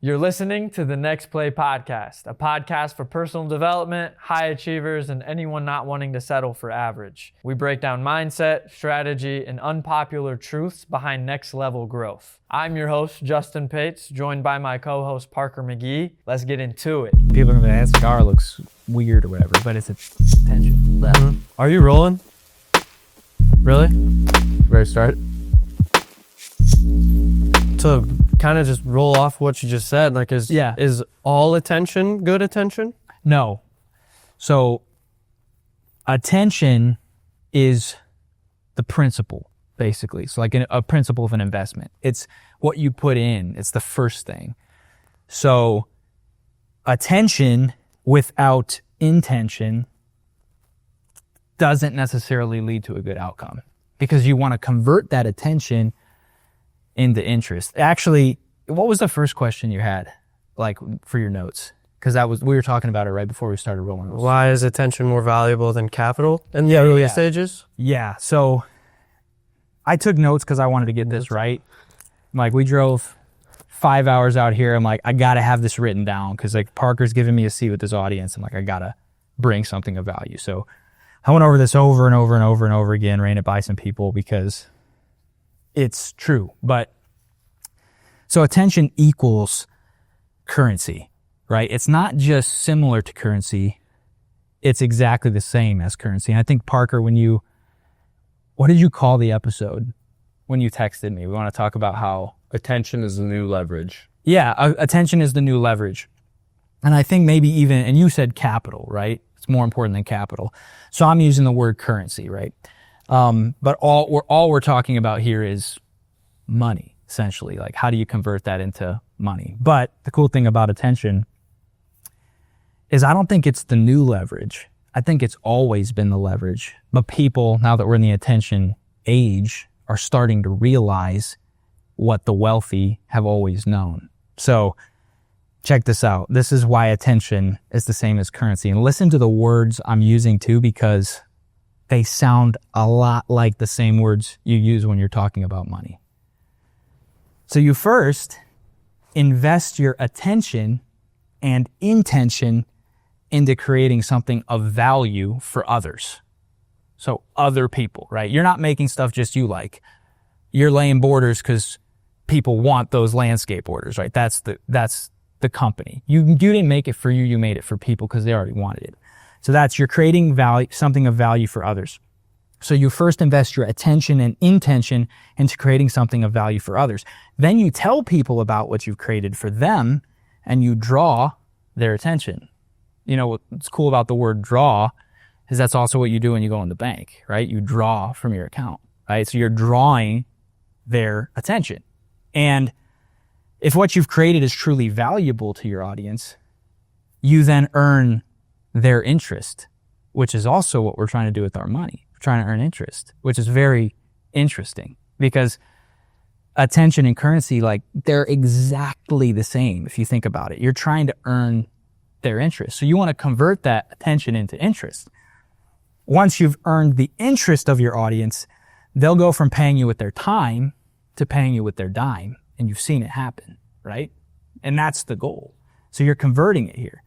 You're listening to the Next Play Podcast, a podcast for personal development, high achievers, and anyone not wanting to settle for average. We break down mindset, strategy, and unpopular truths behind next level growth. I'm your host, Justin Pates, joined by my co-host, Parker McGee. Let's get into it. People are going to be like, that cigar looks weird or whatever, but it's attention. Mm-hmm. Are you rolling? Really? Ready to start? To kind of just roll off what you just said, like is all attention good attention? No. So attention is the principle, basically. So like a principle of an investment. It's what you put in. It's the first thing. So attention without intention doesn't necessarily lead to a good outcome, because you want to convert that attention into interest. Actually, what was the first question you had, like, for your notes? Because we were talking about it right before we started rolling. Why is attention more valuable than capital in the early stages? Yeah. So I took notes because I wanted to get this right. Like, we drove 5 hours out here. I'm like, I got to have this written down because, like, Parker's giving me a seat with this audience. I'm like, I got to bring something of value. So I went over this over and over and over and over again, ran it by some people because it's true. But so attention equals currency, right? It's not just similar to currency. It's exactly the same as currency. And I think, Parker, what did you call the episode when you texted me? We want to talk about how attention is the new leverage. Yeah, attention is the new leverage. And I think maybe even, and you said capital, right? It's more important than capital. So I'm using the word currency, right? But all we're talking about here is money, essentially. Like, how do you convert that into money? But the cool thing about attention is I don't think it's the new leverage. I think it's always been the leverage. But people, now that we're in the attention age, are starting to realize what the wealthy have always known. So check this out. This is why attention is the same as currency. And listen to the words I'm using too, because they sound a lot like the same words you use when you're talking about money. So you first invest your attention and intention into creating something of value for others. So other people, right? You're not making stuff just you like. You're laying borders because people want those landscape borders, right? That's the company. You didn't make it for you. You made it for people because they already wanted it. So you're creating value, something of value for others. So you first invest your attention and intention into creating something of value for others. Then you tell people about what you've created for them, and you draw their attention. You know, what's cool about the word draw is that's also what you do when you go in the bank, right? You draw from your account, right? So you're drawing their attention. And if what you've created is truly valuable to your audience, you then earn their interest, which is also what we're trying to do with our money. We're trying to earn interest, which is very interesting because attention and currency, like, they're exactly the same if you think about it. You're trying to earn their interest. So you want to convert that attention into interest. Once you've earned the interest of your audience, they'll go from paying you with their time to paying you with their dime. And you've seen it happen, right? And that's the goal. So you're converting it here.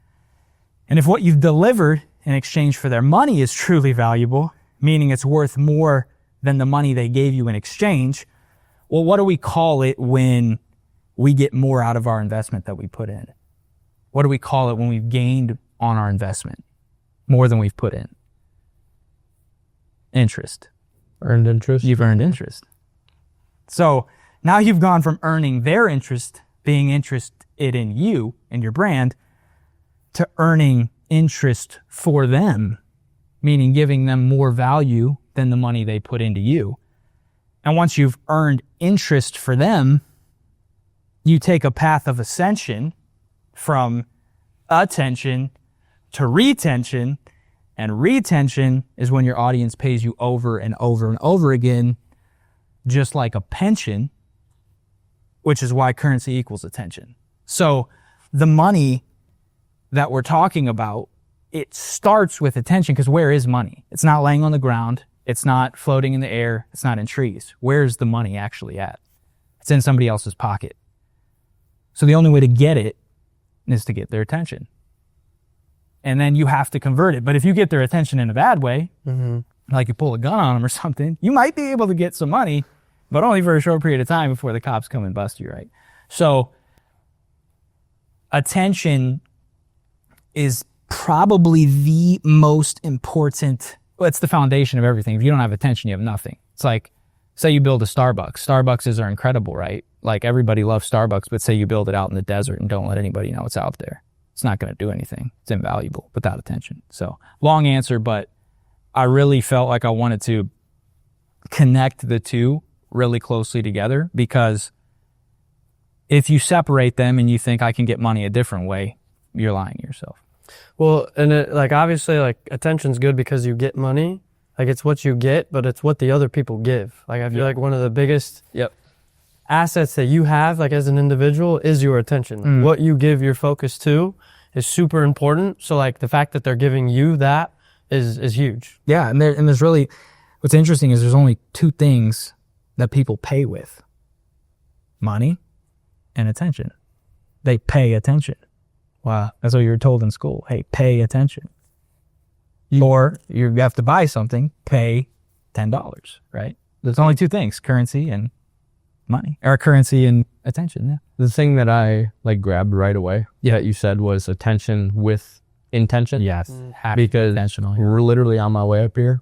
And if what you've delivered in exchange for their money is truly valuable, meaning it's worth more than the money they gave you in exchange, well, what do we call it when we get more out of our investment that we put in? What do we call it when we've gained on our investment more than we've put in? Interest. Earned interest. You've earned interest. So now you've gone from earning their interest, being interested in you and your brand, to earning interest for them, meaning giving them more value than the money they put into you. And once you've earned interest for them, you take a path of ascension from attention to retention. And retention is when your audience pays you over and over and over again, just like a pension, which is why currency equals attention. So the money that we're talking about, it starts with attention, because where is money? It's not laying on the ground. It's not floating in the air. It's not in trees. Where's the money actually at? It's in somebody else's pocket. So the only way to get it is to get their attention. And then you have to convert it. But if you get their attention in a bad way, like you pull a gun on them or something, you might be able to get some money, but only for a short period of time before the cops come and bust you, right? So attention is probably the most important, well, it's the foundation of everything. If you don't have attention, you have nothing. It's like, say you build a Starbucks. Starbucks are incredible, right? Like everybody loves Starbucks, but say you build it out in the desert and don't let anybody know it's out there. It's not going to do anything. It's invaluable without attention. So long answer, but I really felt like I wanted to connect the two really closely together, because if you separate them and you think I can get money a different way, you're lying to yourself. Well, and like obviously like attention's good because you get money. Like it's what you get, but it's what the other people give. Like I feel like one of the biggest assets that you have, like as an individual, is your attention. What you give your focus to is super important. So like the fact that they're giving you that is huge. Yeah, and there's really, what's interesting is there's only two things that people pay with: money and attention. They pay attention. Wow, that's what you were told in school. Hey, pay attention. Or you have to buy something, pay $10, right? There's only two things: currency and money, or currency and attention. Yeah. The thing that I like grabbed right away that you said was attention with intention. Yes. Because intentional. Yeah. We're literally on my way up here.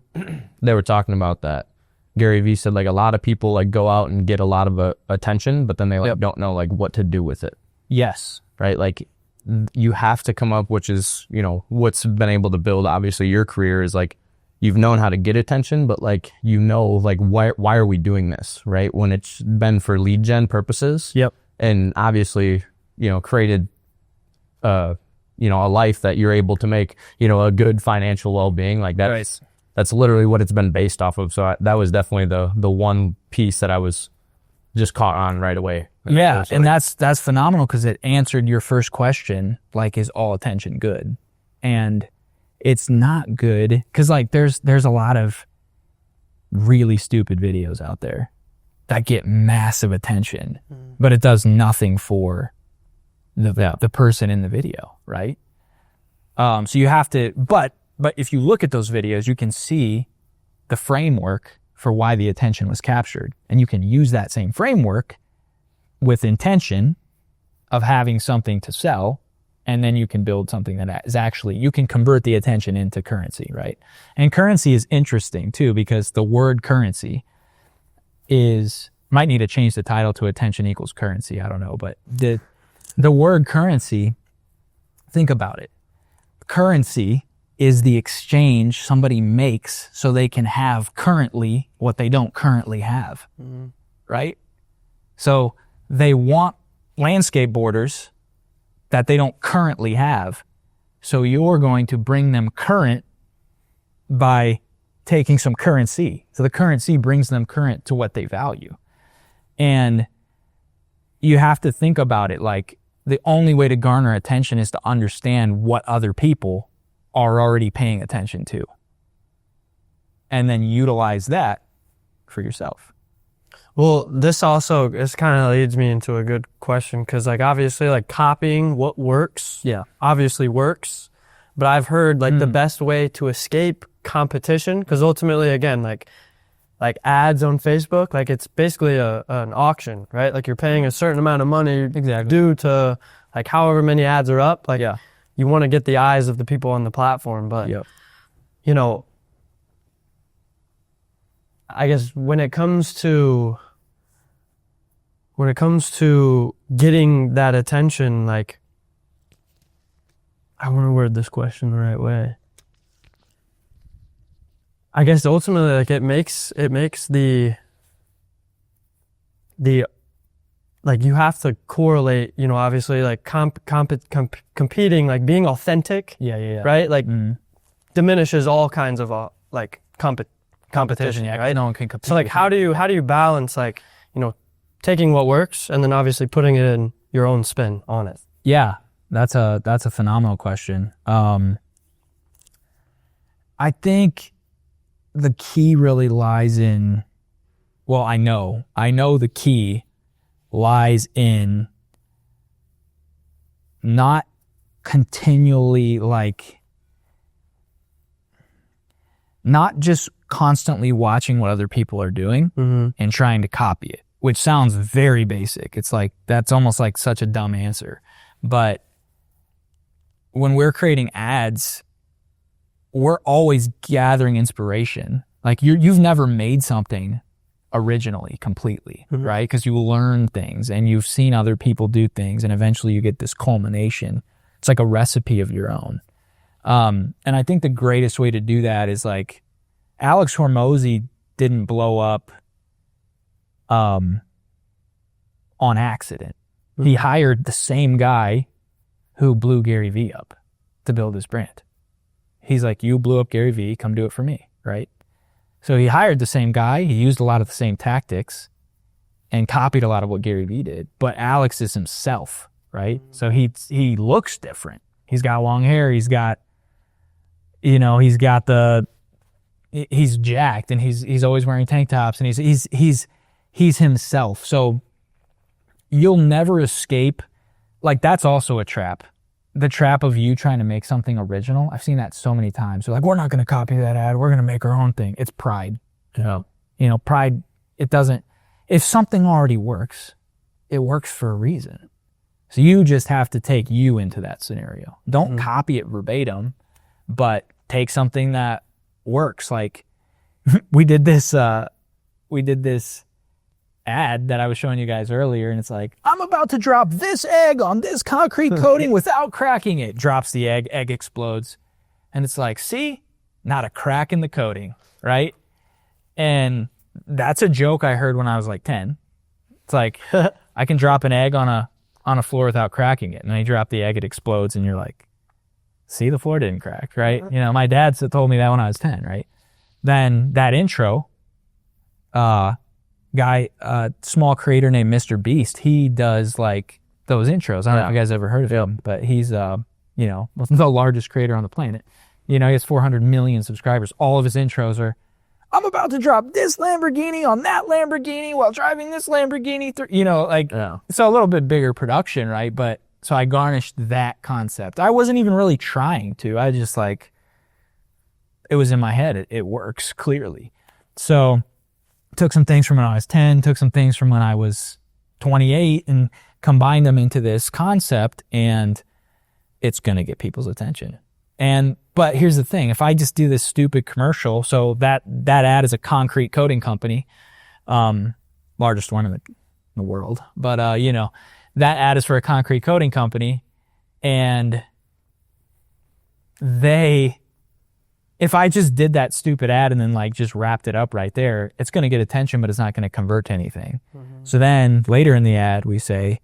They were talking about that. Gary Vee said like a lot of people like go out and get a lot of attention, but then they like don't know like what to do with it. Yes. Right? Like you have to come up, which is, you know, what's been able to build obviously your career is like you've known how to get attention, but like, you know, like why are we doing this, right? When it's been for lead gen purposes. Yep. And obviously, you know, created, you know, a life that you're able to make, you know, a good financial well-being like that. Right. That's literally what it's been based off of. So that was definitely the one piece that I was just caught on right away. Yeah, and that's phenomenal, because it answered your first question, like, is all attention good? And it's not good, because like there's a lot of really stupid videos out there that get massive attention, but it does nothing for the person in the video, right? So you have to, but if you look at those videos, you can see the framework for why the attention was captured, and you can use that same framework with intention of having something to sell, and then you can build something that is actually, you can convert the attention into currency, right? And currency is interesting too, because the word currency might need to change the title to attention equals currency. I don't know, but the word currency, think about it. Currency is the exchange somebody makes so they can have currently what they don't currently have, right? So they want landscape borders that they don't currently have. So you're going to bring them current by taking some currency. So the currency brings them current to what they value. And you have to think about it like the only way to garner attention is to understand what other people are already paying attention to, and then utilize that for yourself. Well, this kind of leads me into a good question, because like obviously like copying what works obviously works, but I've heard like the best way to escape competition, because ultimately again like ads on Facebook, like it's basically an auction, right? Like you're paying a certain amount of money due to like however many ads are up, like you want to get the eyes of the people on the platform, but you know, I guess when it comes to getting that attention, like, I want to word this question the right way. I guess ultimately, like, it makes the like, you have to correlate, you know, obviously, like, competing, like, being authentic, right? Like, diminishes all kinds of, like, competition, right? No one can compete. So, like, how do you balance, like, you know, taking what works and then obviously putting it in your own spin on it? Yeah, that's a phenomenal question. I think the key really lies in, well, I know the key lies in not continually like, not just constantly watching what other people are doing and trying to copy it, which sounds very basic. It's like, that's almost like such a dumb answer. But when we're creating ads, we're always gathering inspiration. Like you've never made something originally completely, right? Because you learn things and you've seen other people do things, and eventually you get this culmination. It's like a recipe of your own. And I think the greatest way to do that is like, Alex Hormozy didn't blow up on accident. He hired the same guy who blew Gary Vee up to build his brand. He's like, you blew up Gary Vee, come do it for me, right? So he hired the same guy, he used a lot of the same tactics and copied a lot of what Gary Vee did, but Alex is himself, right? So he looks different. He's got long hair, he's got, he's jacked, and he's always wearing tank tops, and he's himself. So you'll never escape. Like, that's also a trap. The trap of you trying to make something original. I've seen that so many times. They're like, we're not going to copy that ad. We're going to make our own thing. It's pride. Yeah. Pride, it doesn't, if something already works, it works for a reason. So you just have to take you into that scenario. Don't copy it verbatim, but take something that works. Like we did this ad that I was showing you guys earlier, and it's like, I'm about to drop this egg on this concrete coating without cracking it. Drops the egg explodes. And it's like, see, not a crack in the coating, right? And that's a joke I heard when I was like 10. It's like, I can drop an egg on a floor without cracking it. And then you drop the egg, it explodes, and you're like, see, the floor didn't crack, right? My dad told me that when I was 10, right? Then that intro, guy, small creator named Mr. Beast, he does like those intros. I don't know if you guys ever heard of him, but he's, the largest creator on the planet. He has 400 million subscribers. All of his intros are, I'm about to drop this Lamborghini on that Lamborghini while driving this Lamborghini through, So a little bit bigger production, right? But so I garnished that concept. I wasn't even really trying to. I just like, it was in my head. It works clearly. So took some things from when I was 10, took some things from when I was 28, and combined them into this concept, and it's going to get people's attention. But here's the thing. If I just do this stupid commercial, so that ad is a concrete coating company, largest one in the world, but that ad is for a concrete coating company, and if I just did that stupid ad and then like just wrapped it up right there, it's going to get attention, but it's not going to convert to anything. So then later in the ad, we say,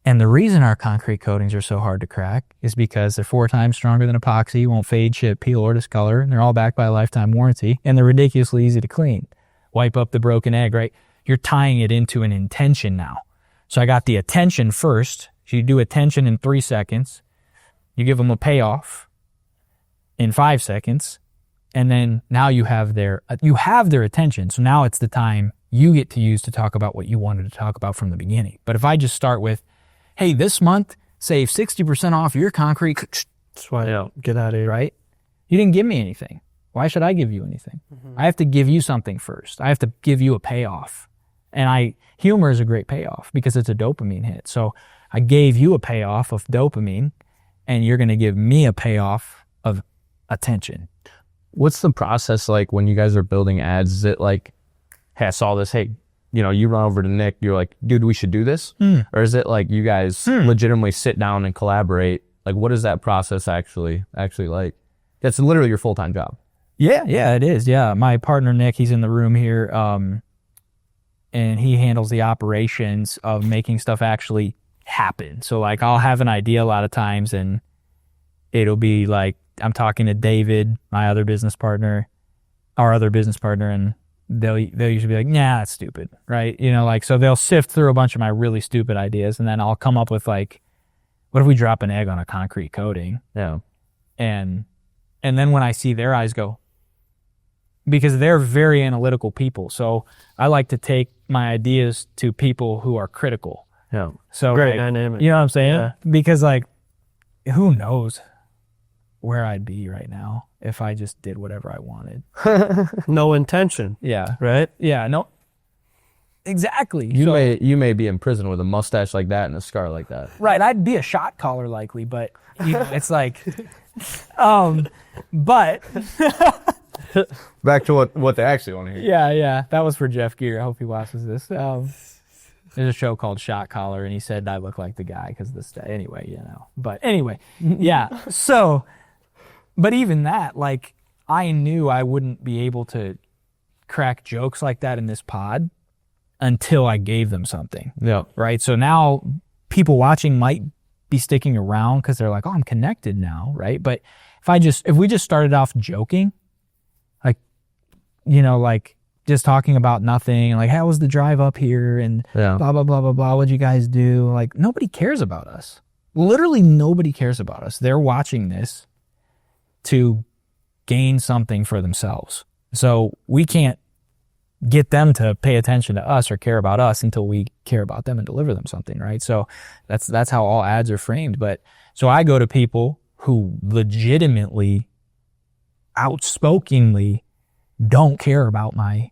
and the reason our concrete coatings are so hard to crack is because they're 4 times stronger than epoxy, won't fade, chip, peel, or discolor, and they're all backed by a lifetime warranty, and they're ridiculously easy to clean. Wipe up the broken egg, right? You're tying it into an intention now. So I got the attention first. So you do attention in 3 seconds. You give them a payoff in 5 seconds. And then now you have their attention. So now it's the time you get to use to talk about what you wanted to talk about from the beginning. But if I just start with, hey, this month, save 60% off your concrete. Sweat out. Get out of here. Right? You didn't give me anything. Why should I give you anything? I have to give you something first. I have to give you a payoff. And humor is a great payoff because it's a dopamine hit. So I gave you a payoff of dopamine, and you're going to give me a payoff of attention. What's the process like when you guys are building ads? Is it like, hey, I saw this, hey, you run over to Nick, you're like, dude, we should do this? Or is it like you guys legitimately sit down and collaborate? Like, what is that process actually like? That's literally your full-time job. Yeah, it is. Yeah. My partner, Nick, he's in the room here. And he handles the operations of making stuff actually happen. So like, I'll have an idea a lot of times, and it'll be like, I'm talking to David, our other business partner, and they'll usually be like, nah, that's stupid, right? So they'll sift through a bunch of my really stupid ideas, and then I'll come up with like, what if we drop an egg on a concrete coating? Yeah. And then when I see their eyes go, because they're very analytical people, so I like to take my ideas to people who are critical. Yeah. So great like, dynamic. You know what I'm saying? Yeah. Because like, who knows where I'd be right now if I just did whatever I wanted. No intention. Yeah. Right? Yeah. No. Exactly. You may be in prison with a mustache like that and a scar like that. Right. I'd be a shot caller likely, but it's like, but Back to what they actually want to hear. yeah. That was for Jeff Gear. I hope he watches this. There's a show called Shot Caller, and he said I look like the guy because of this. Anyway, But anyway, yeah. So, but even that, like, I knew I wouldn't be able to crack jokes like that in this pod until I gave them something. Yeah. Right. So now people watching might be sticking around because they're like, oh, I'm connected now. Right. But if we just started off joking, like, like just talking about nothing, like, how was the drive up here and blah, blah, blah, blah, blah. What'd you guys do? Like, nobody cares about us. Literally nobody cares about us. They're watching this to gain something for themselves. So we can't get them to pay attention to us or care about us until we care about them and deliver them something, right? So that's how all ads are framed. But so I go to people who legitimately, outspokenly don't care about my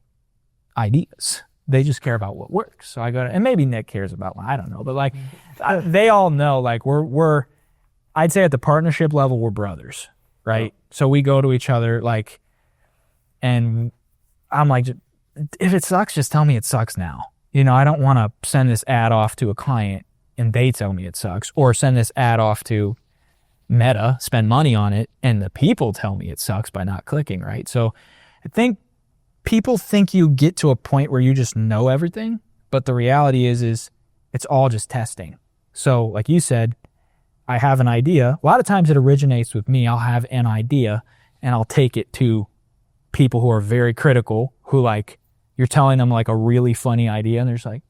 ideas. They just care about what works. So I go to, and maybe Nick cares about I don't know, but like they all know, like we're I'd say at the partnership level, we're brothers, right? So we go to each other, like, and I'm like, if it sucks, just tell me it sucks now. I don't want to send this ad off to a client and they tell me it sucks, or send this ad off to Meta, spend money on it, and the people tell me it sucks by not clicking, right? So I think people think you get to a point where you just know everything, but the reality is it's all just testing. So like you said, I have an idea. A lot of times it originates with me. I'll have an idea and I'll take it to people who are very critical, who like, you're telling them like a really funny idea and they're just like,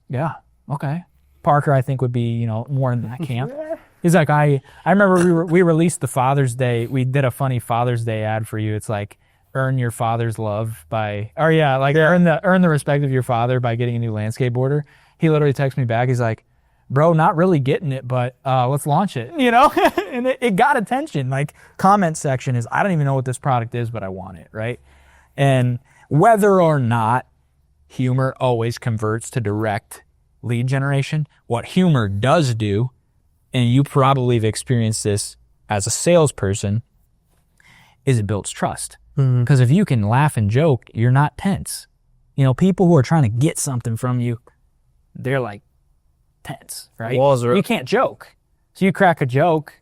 yeah, okay. Parker, I think, would be, more in that camp. He's like, I remember we released the Father's Day. We did a funny Father's Day ad for you. It's like, earn your father's love by, earn the respect of your father by getting a new landscape border. He literally texts me back. He's like, bro, not really getting it, but let's launch it, and it got attention. Like, comment section is, I don't even know what this product is, but I want it, right? And whether or not humor always converts to direct lead generation, what humor does do, and you probably have experienced this as a salesperson, is it builds trust. Because if you can laugh and joke, you're not tense. People who are trying to get something from you, they're like tense, right? You can't joke. So you crack a joke,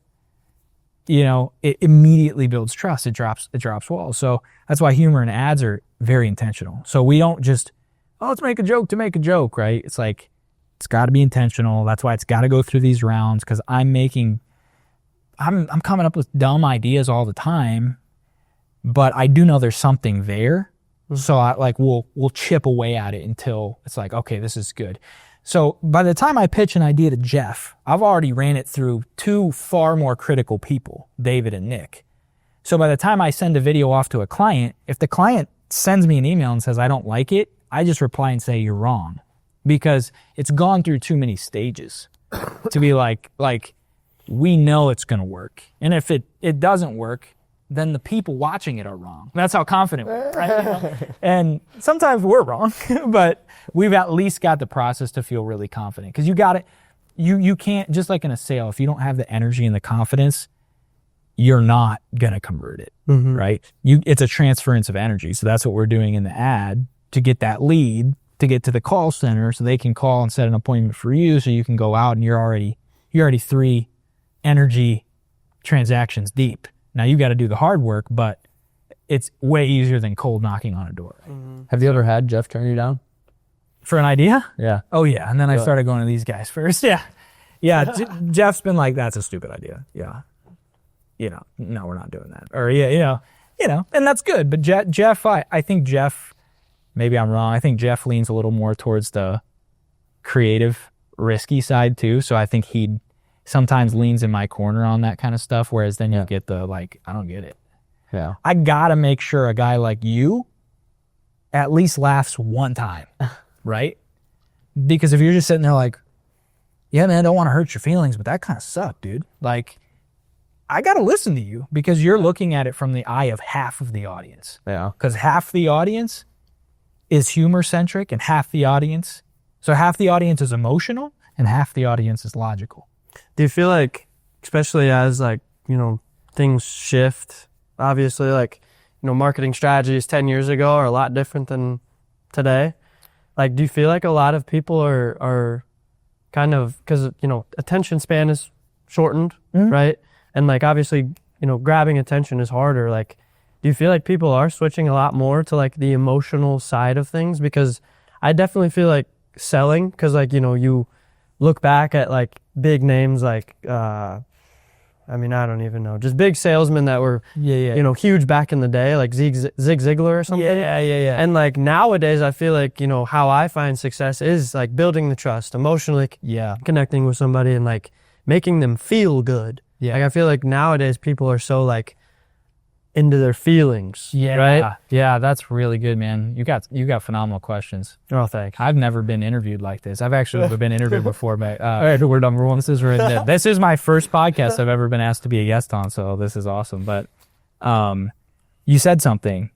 it immediately builds trust. It drops walls. So that's why humor and ads are very intentional. So we don't just, let's make a joke to make a joke, right? It's like, it's got to be intentional. That's why it's got to go through these rounds, because I'm coming up with dumb ideas all the time, but I do know there's something there. So we'll chip away at it until it's like, okay, this is good. So by the time I pitch an idea to Jeff, I've already ran it through two far more critical people, David and Nick. So by the time I send a video off to a client, if the client sends me an email and says, I don't like it, I just reply and say, you're wrong. Because it's gone through too many stages to be like, we know it's going to work. And if it doesn't work, then the people watching it are wrong. That's how confident we are, right? And sometimes we're wrong, but we've at least got the process to feel really confident. Because you can't, just like in a sale, if you don't have the energy and the confidence, you're not going to convert it, right? It's a transference of energy. So that's what we're doing in the ad to get that lead, to get to the call center so they can call and set an appointment for you, so you can go out and you're already 3 energy transactions deep. Now you got to do the hard work, but it's way easier than cold knocking on a door. Right? Have you ever had Jeff turn you down? For an idea? Yeah. Oh yeah. And then I started going to these guys first. Yeah. Yeah. Jeff's been like, that's a stupid idea. Yeah. No, we're not doing that. Or and that's good. But Jeff, I think Jeff, maybe I'm wrong. I think Jeff leans a little more towards the creative, risky side too. So I think he sometimes leans in my corner on that kind of stuff. Whereas then you get the I don't get it. Yeah. I gotta make sure a guy like you at least laughs one time, right? Because if you're just sitting there like, yeah, man, I don't want to hurt your feelings, but that kind of sucked, dude. Like, I got to listen to you because you're looking at it from the eye of half of the audience. Yeah. Because half the audience is humor centric and half the audience is emotional and half the audience is logical. Do you feel like, especially as like, you know, things shift, obviously, like, you know, marketing strategies 10 years ago are a lot different than today. Like, do you feel like a lot of people are kind of, because, you know, attention span is shortened, right? And like, obviously, you know, grabbing attention is harder. Like, do you feel like people are switching a lot more to like the emotional side of things? Because I definitely feel like selling, because like, you know, you look back at like big names like, I mean, I don't even know, just big salesmen that were, you know, huge back in the day, like Zig Ziglar or something. Yeah. And like nowadays, I feel like, you know, how I find success is like building the trust, emotionally connecting with somebody and like making them feel good. Yeah. Like I feel like nowadays people are so like into their feelings. Yeah. Right? Yeah, that's really good, man. You got phenomenal questions. Oh, thanks. I've never been interviewed like this. I've actually been interviewed before, but all right, we're number one. This is my first podcast I've ever been asked to be a guest on, so this is awesome. But you said something,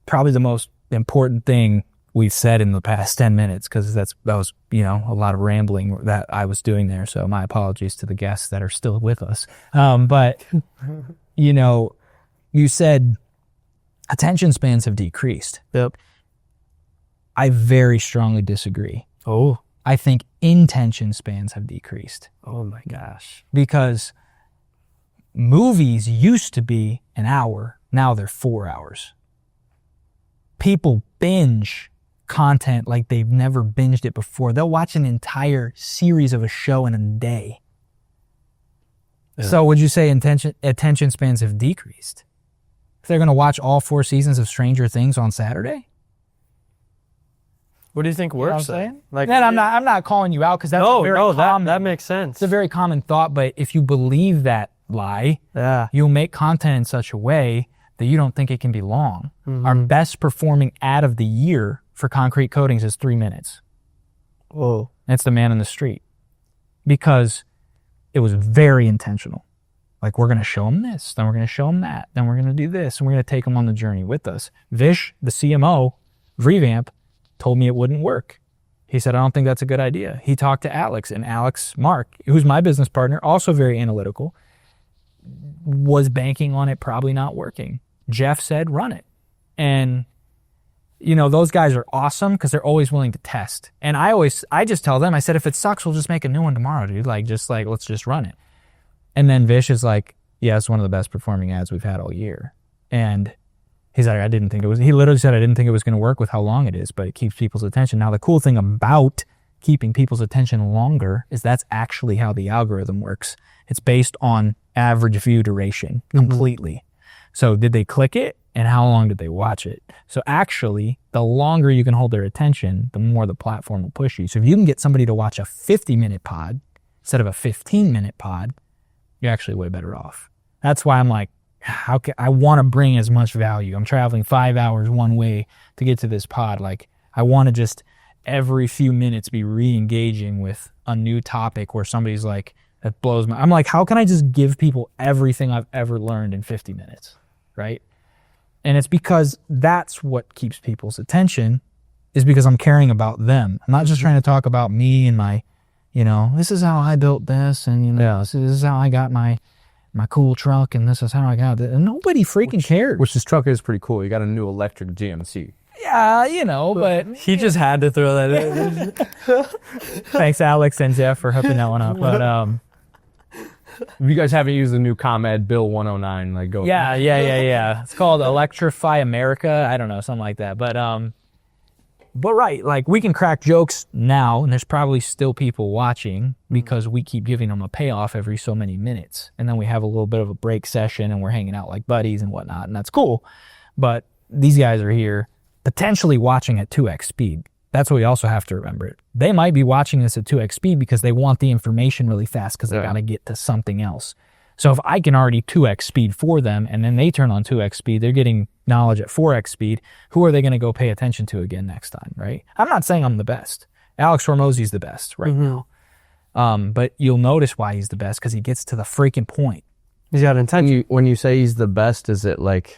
probably the most important thing we've said in the past 10 minutes, because that was, you know, a lot of rambling that I was doing there. So my apologies to the guests that are still with us. But you know, you said attention spans have decreased. Yep. I very strongly disagree. Oh. I think intention spans have decreased. Oh my gosh. Because movies used to be an hour, now they're 4 hours. People binge content like they've never binged it before. They'll watch an entire series of a show in a day. Yeah. So would you say attention spans have decreased? If they're going to watch all 4 seasons of Stranger Things on Saturday? What do you think works? You know what I'm saying? Like, then I'm not calling you out because that's very common. That makes sense. It's a very common thought, but if you believe that lie, you'll make content in such a way that you don't think it can be long. Mm-hmm. Our best performing ad of the year for Concrete Coatings is 3 minutes. Whoa. It's The Man in the Street. Because it was very intentional. Like, we're going to show them this, then we're going to show them that, then we're going to do this, and we're going to take them on the journey with us. Vish, the CMO, Revamp, told me it wouldn't work. He said, I don't think that's a good idea. He talked to Alex, and Alex Mark, who's my business partner, also very analytical, was banking on it probably not working. Jeff said, run it. And, you know, those guys are awesome because they're always willing to test. And I just tell them, I said, if it sucks, we'll just make a new one tomorrow, dude. Let's just run it. And then Vish is like, yeah, it's one of the best performing ads we've had all year. And he's like, he literally said, I didn't think it was going to work with how long it is, but it keeps people's attention. Now, the cool thing about keeping people's attention longer is that's actually how the algorithm works. It's based on average view duration completely. So did they click it? And how long did they watch it? So actually, the longer you can hold their attention, the more the platform will push you. So if you can get somebody to watch a 50-minute pod instead of a 15-minute pod, you're actually way better off. That's why I'm like, I want to bring as much value. I'm traveling 5 hours one way to get to this pod. Like, I want to just every few minutes be re-engaging with a new topic where somebody's like, that blows my... I'm like, how can I just give people everything I've ever learned in 50 minutes, right? And it's because that's what keeps people's attention, is because I'm caring about them. I'm not just trying to talk about me and my, you know, this is how I built this, and, you know, this is how I got my cool truck, and this is how I got it. And nobody freaking cares. Which this truck is pretty cool. You got a new electric GMC. Yeah, you know, but... He just had to throw that in. Thanks, Alex and Jeff, for hooking that one up. But, if you guys haven't used the new ComEd Bill 109, like, go. Yeah. It's called Electrify America. I don't know, something like that. But right, like, we can crack jokes now, and there's probably still people watching because we keep giving them a payoff every so many minutes. And then we have a little bit of a break session, and we're hanging out like buddies and whatnot, and that's cool. But these guys are here potentially watching at 2x speed. That's what we also have to remember. They might be watching this at 2x speed because they want the information really fast because they got to get to something else. So if I can already 2x speed for them and then they turn on 2x speed, they're getting knowledge at 4x speed, who are they going to go pay attention to again next time, right? I'm not saying I'm the best. Alex Hormozy's the best right now. But you'll notice why he's the best, because he gets to the freaking point. He's got intention. When you say he's the best, is it like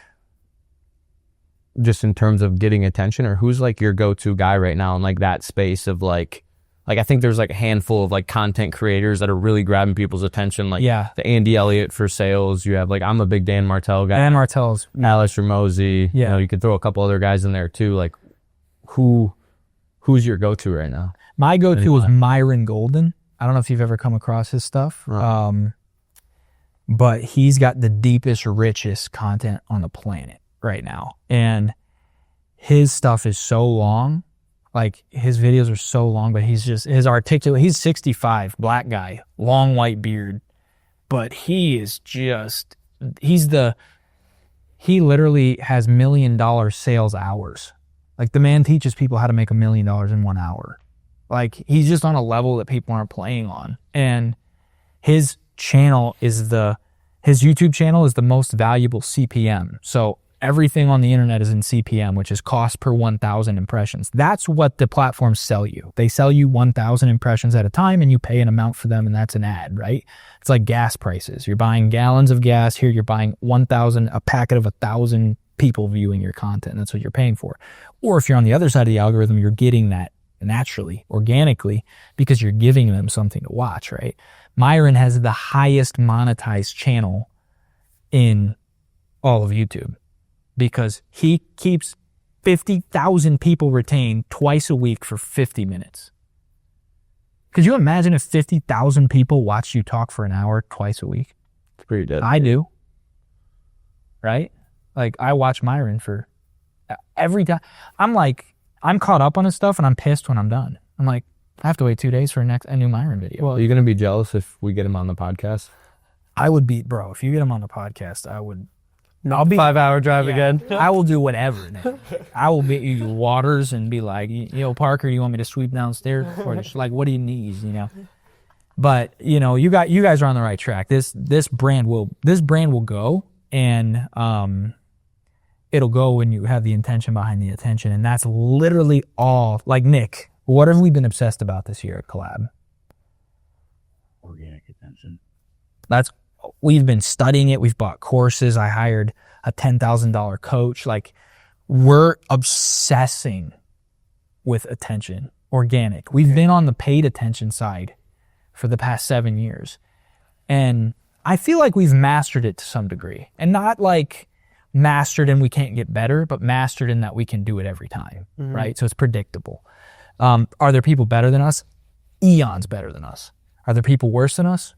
just in terms of getting attention, or who's like your go-to guy right now in like that space of like I think there's like a handful of like content creators that are really grabbing people's attention, like the Andy Elliott for sales. You have like, I'm a big Dan Martell guy. Dan Martell's Alex Hormozy. You know, you could throw a couple other guys in there too. Like who's your go-to right now? My go-to was Myron Golden. I don't know if you've ever come across his stuff. But he's got the deepest, richest content on the planet right now. And his stuff is so long. Like, his videos are so long, but he's 65, black guy, long white beard. But he is just, he literally has $1 million sales hours. Like, the man teaches people how to make $1 million in 1 hour. Like, he's just on a level that people aren't playing on. And his YouTube channel is the most valuable CPM. So everything on the internet is in CPM, which is cost per 1,000 impressions. That's what the platforms sell you. They sell you 1,000 impressions at a time, and you pay an amount for them, and that's an ad, right? It's like gas prices. You're buying gallons of gas. Here you're buying a packet of 1,000 people viewing your content. That's what you're paying for. Or if you're on the other side of the algorithm, you're getting that naturally, organically, because you're giving them something to watch, right? Myron has the highest monetized channel in all of YouTube, because he keeps 50,000 people retained twice a week for 50 minutes. Could you imagine if 50,000 people watched you talk for an hour twice a week? It's pretty dead. I do. Right? Like, I watch Myron for every time. I'm caught up on his stuff, and I'm pissed when I'm done. I'm like, I have to wait 2 days for a new Myron video. Well, are you going to be jealous if we get him on the podcast? I would be, bro, if you get him on the podcast, I'll be 5-hour drive again. I will do whatever. I will beat you waters and be like, yo, Parker, you want me to sweep downstairs? Or just like, what do you need? You know. But you guys are on the right track. This brand will go, and it'll go when you have the intention behind the attention, and that's literally all. Like, Nick, what have we been obsessed about this year at Collab? Organic attention. We've been studying it. We've bought courses. I hired a $10,000 coach. Like, we're obsessing with attention, organic. We've been on the paid attention side for the past 7 years. And I feel like we've mastered it to some degree. And not like mastered and we can't get better, but mastered in that we can do it every time, right? So it's predictable. Are there people better than us? Eons better than us. Are there people worse than us?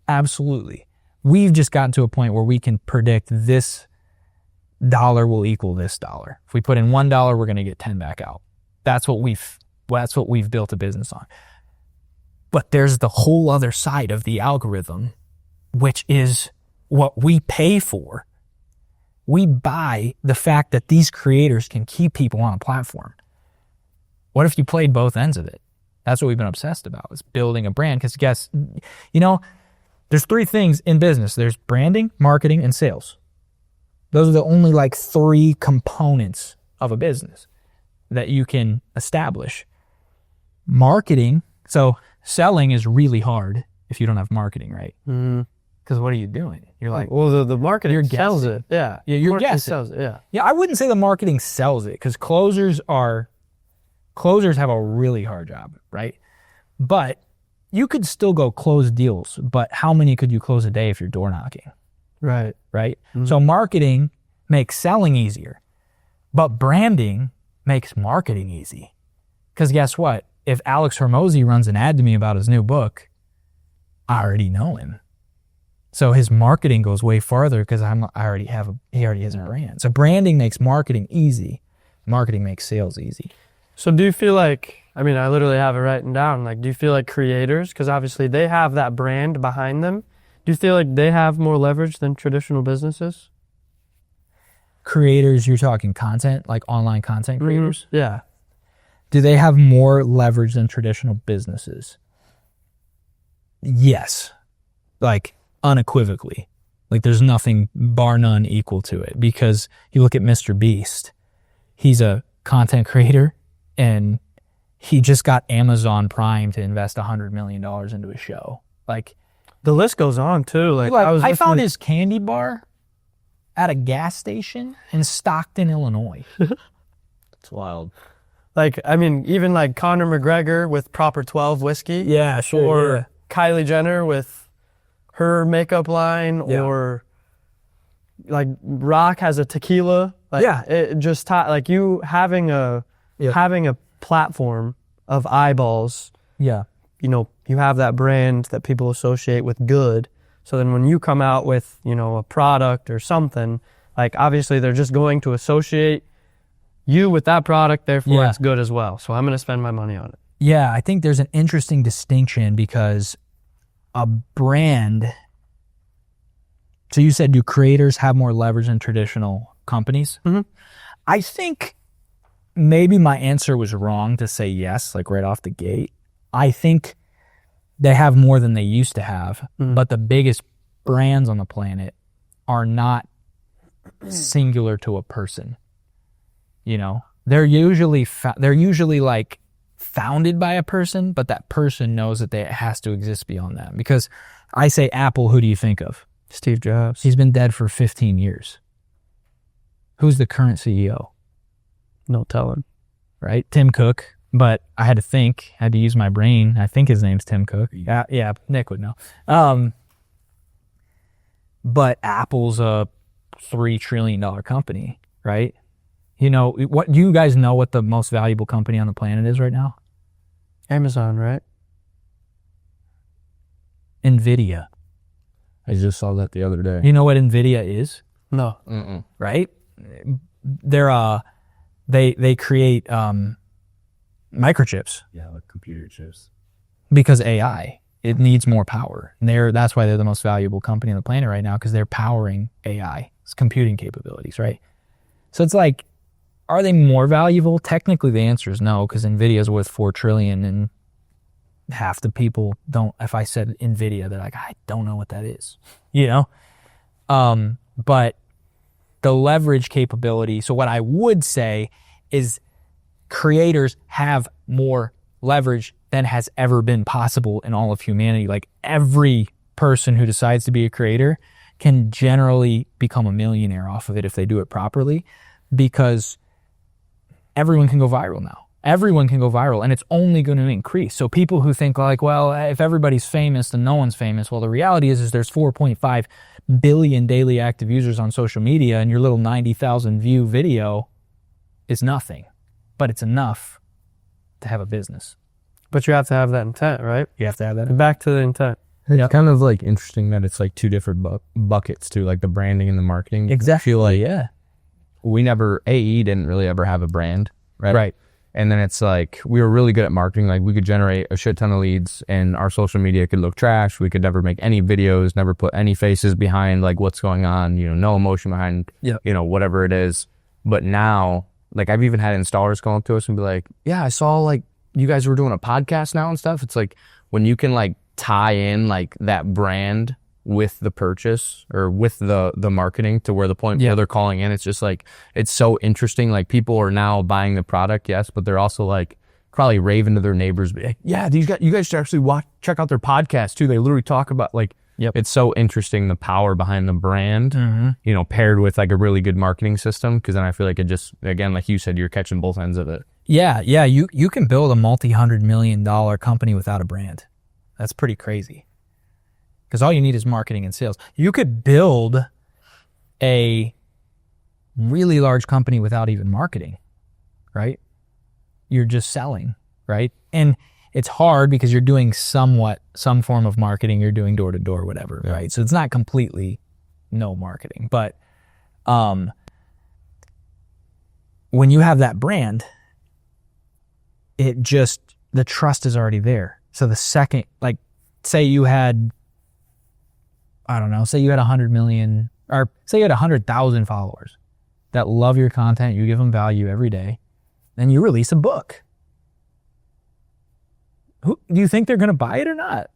Absolutely. We've just gotten to a point where we can predict this dollar will equal this dollar. If we put in $1, we're going to get 10 back out. That's what we've built a business on. But there's the whole other side of the algorithm, which is what we pay for. We buy the fact that these creators can keep people on a platform. What if you played both ends of it? That's what we've been obsessed about, is building a brand. Because guess, there's 3 things in business. There's branding, marketing, and sales. Those are the only 3 components of a business that you can establish. Marketing, so selling is really hard if you don't have marketing, right? Because what are you doing? You're like, well, the marketing sells it. Yeah, you're guessing. Sells it. Yeah. Yeah, I wouldn't say the marketing sells it, because closers have a really hard job, right? But you could still go close deals, but how many could you close a day if you're door knocking? Right. Right? So marketing makes selling easier, but branding makes marketing easy. Because guess what? If Alex Hormozy runs an ad to me about his new book, I already know him. So his marketing goes way farther because he already has a brand. So branding makes marketing easy. Marketing makes sales easy. So do you feel like, I literally have it written down, do you feel like creators, because obviously they have that brand behind them, do you feel like they have more leverage than traditional businesses? Creators, you're talking content, like online content creators? Yeah. Do they have more leverage than traditional businesses? Yes. Unequivocally. There's nothing, bar none, equal to it. Because you look at Mr. Beast, he's a content creator, and he just got Amazon Prime to invest $100 million into a show. Like, The list goes on too. Like I found his candy bar at a gas station in Stockton, Illinois. It's wild. like, I mean, even like Conor McGregor with Proper 12 whiskey. Yeah, sure. Or Kylie Jenner with her makeup line, or like Rock has a tequila. Like, it just like you having a platform of eyeballs. Yeah. You know, you have that brand that people associate with good. So then when you come out with, you know, a product or something, like obviously they're just going to associate you with that product, therefore it's good as well. So I'm going to spend my money on it. Yeah, I think there's an interesting distinction because a brand. So you said, do creators have more leverage than traditional companies? Mm-hmm. I think maybe my answer was wrong to say yes, like right off the gate. I think they have more than they used to have, but the biggest brands on the planet are not singular to a person. You know, they're usually like founded by a person, but that person knows that it has to exist beyond them. Because I say Apple, who do you think of? Steve Jobs. He's been dead for 15 years. Who's the current CEO? No telling. Right? Tim Cook. But I had to use my brain. I think his name's Tim Cook. Yeah, Nick would know. But Apple's a $3 trillion company, right? You know, do you guys know what the most valuable company on the planet is right now? Amazon, right? NVIDIA. I just saw that the other day. You know what NVIDIA is? No. Mm-mm. Right? They're they create microchips. Yeah, like computer chips. Because AI, it needs more power. And that's why they're the most valuable company on the planet right now, because they're powering AI, it's computing capabilities, right? So it's like, are they more valuable? Technically, the answer is no, because NVIDIA is worth $4 trillion, and half the people don't. If I said NVIDIA, they're like, I don't know what that is, you know. But the leverage capability. So what I would say is, creators have more leverage than has ever been possible in all of humanity. Like, every person who decides to be a creator can generally become a millionaire off of it if they do it properly, because everyone can go viral now. Everyone can go viral, and it's only going to increase. So people who think like, well, if everybody's famous, then no one's famous. Well, the reality is there's 4.5 billion daily active users on social media, and your little 90,000 view video is nothing. But it's enough to have a business. But you have to have that intent, right? You have to have that. Back to the intent. It's kind of like interesting that it's like two different buckets too, like the branding and the marketing. Exactly. I feel like AE didn't really ever have a brand, right? Right. And then it's like, we were really good at marketing. Like, we could generate a shit ton of leads, and our social media could look trash. We could never make any videos, never put any faces behind like what's going on, you know, no emotion behind, you know, whatever it is. But now, like, I've even had installers come up to us and be like, yeah, I saw like you guys were doing a podcast now and stuff. It's like, when you can like tie in like that brand with the purchase or with the marketing to where the point where they're calling in, it's just like, it's so interesting. Like, people are now buying the product, yes, but they're also like probably raving to their neighbors, be like, yeah, you guys should actually check out their podcast too. They literally talk about like, it's so interesting, the power behind the brand, you know, paired with like a really good marketing system. Cause then I feel like it just, again, like you said, you're catching both ends of it. Yeah. You can build a multi-$100 million company without a brand. That's pretty crazy. Because all you need is marketing and sales. You could build a really large company without even marketing, right? You're just selling, right? And it's hard because you're doing some form of marketing. You're doing door to door, whatever, right? So it's not completely no marketing. But when you have that brand, the trust is already there. So the second, like, say you had 100 million, or say you had 100,000 followers that love your content, you give them value every day, then you release a book. Do you think they're going to buy it or not?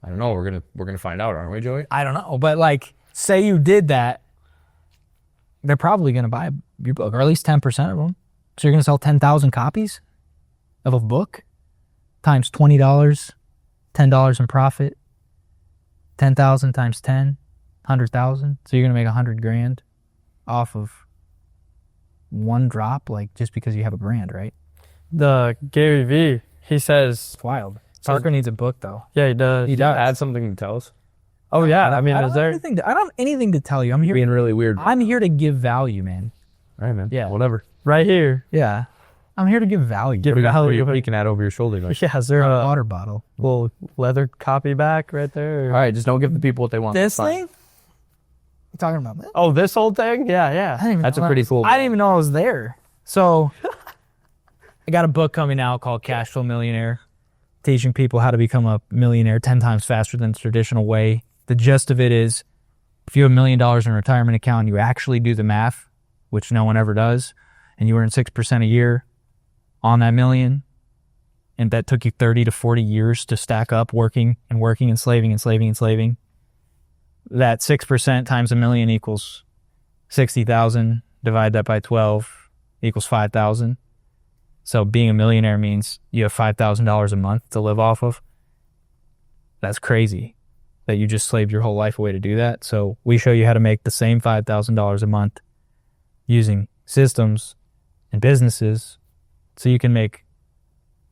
I don't know. We're gonna find out, aren't we, Joey? I don't know. But like, say you did that, they're probably going to buy your book, or at least 10% of them. So you're going to sell 10,000 copies? of a book times $20, $10 in profit, 10,000 times 10, 100,000. So you're going to make 100 grand off of one drop, like just because you have a brand, right? The Gary V, he says, It's wild. Parker needs a book though. yeah, he does. He does. Add something to tell us. Oh yeah, I mean, I is don't there? I don't have anything to tell you. I'm here. Being really weird. All I'm here to give value, man. right, man. Yeah. Whatever. Right here. Yeah. I'm here to give value. Give What do you got? value. What you can add over your shoulder. Like. Yeah, is there A a water bottle. little leather copy back right there? All right, just don't give the people what they want. This Fine. thing? You talking about that? Oh, this whole thing? Yeah, I yeah. didn't even That's know a pretty that- cool. I didn't even know I was there. So I got a book coming out called Cash Flow Millionaire, teaching people how to become a millionaire 10 times faster than the traditional way. The gist of it is, if you have $1 million in a retirement account, you actually do the math, which no one ever does, and you earn 6% a year on that million, and that took you 30 to 40 years to stack up, working and working and slaving and slaving and slaving, that 6% times $1 million equals 60,000. Divide that by 12 equals 5,000. So being a millionaire means you have $5,000 a month to live off of. That's crazy that you just slaved your whole life away to do that. So we show you how to make the same $5,000 a month using systems and businesses, so you can make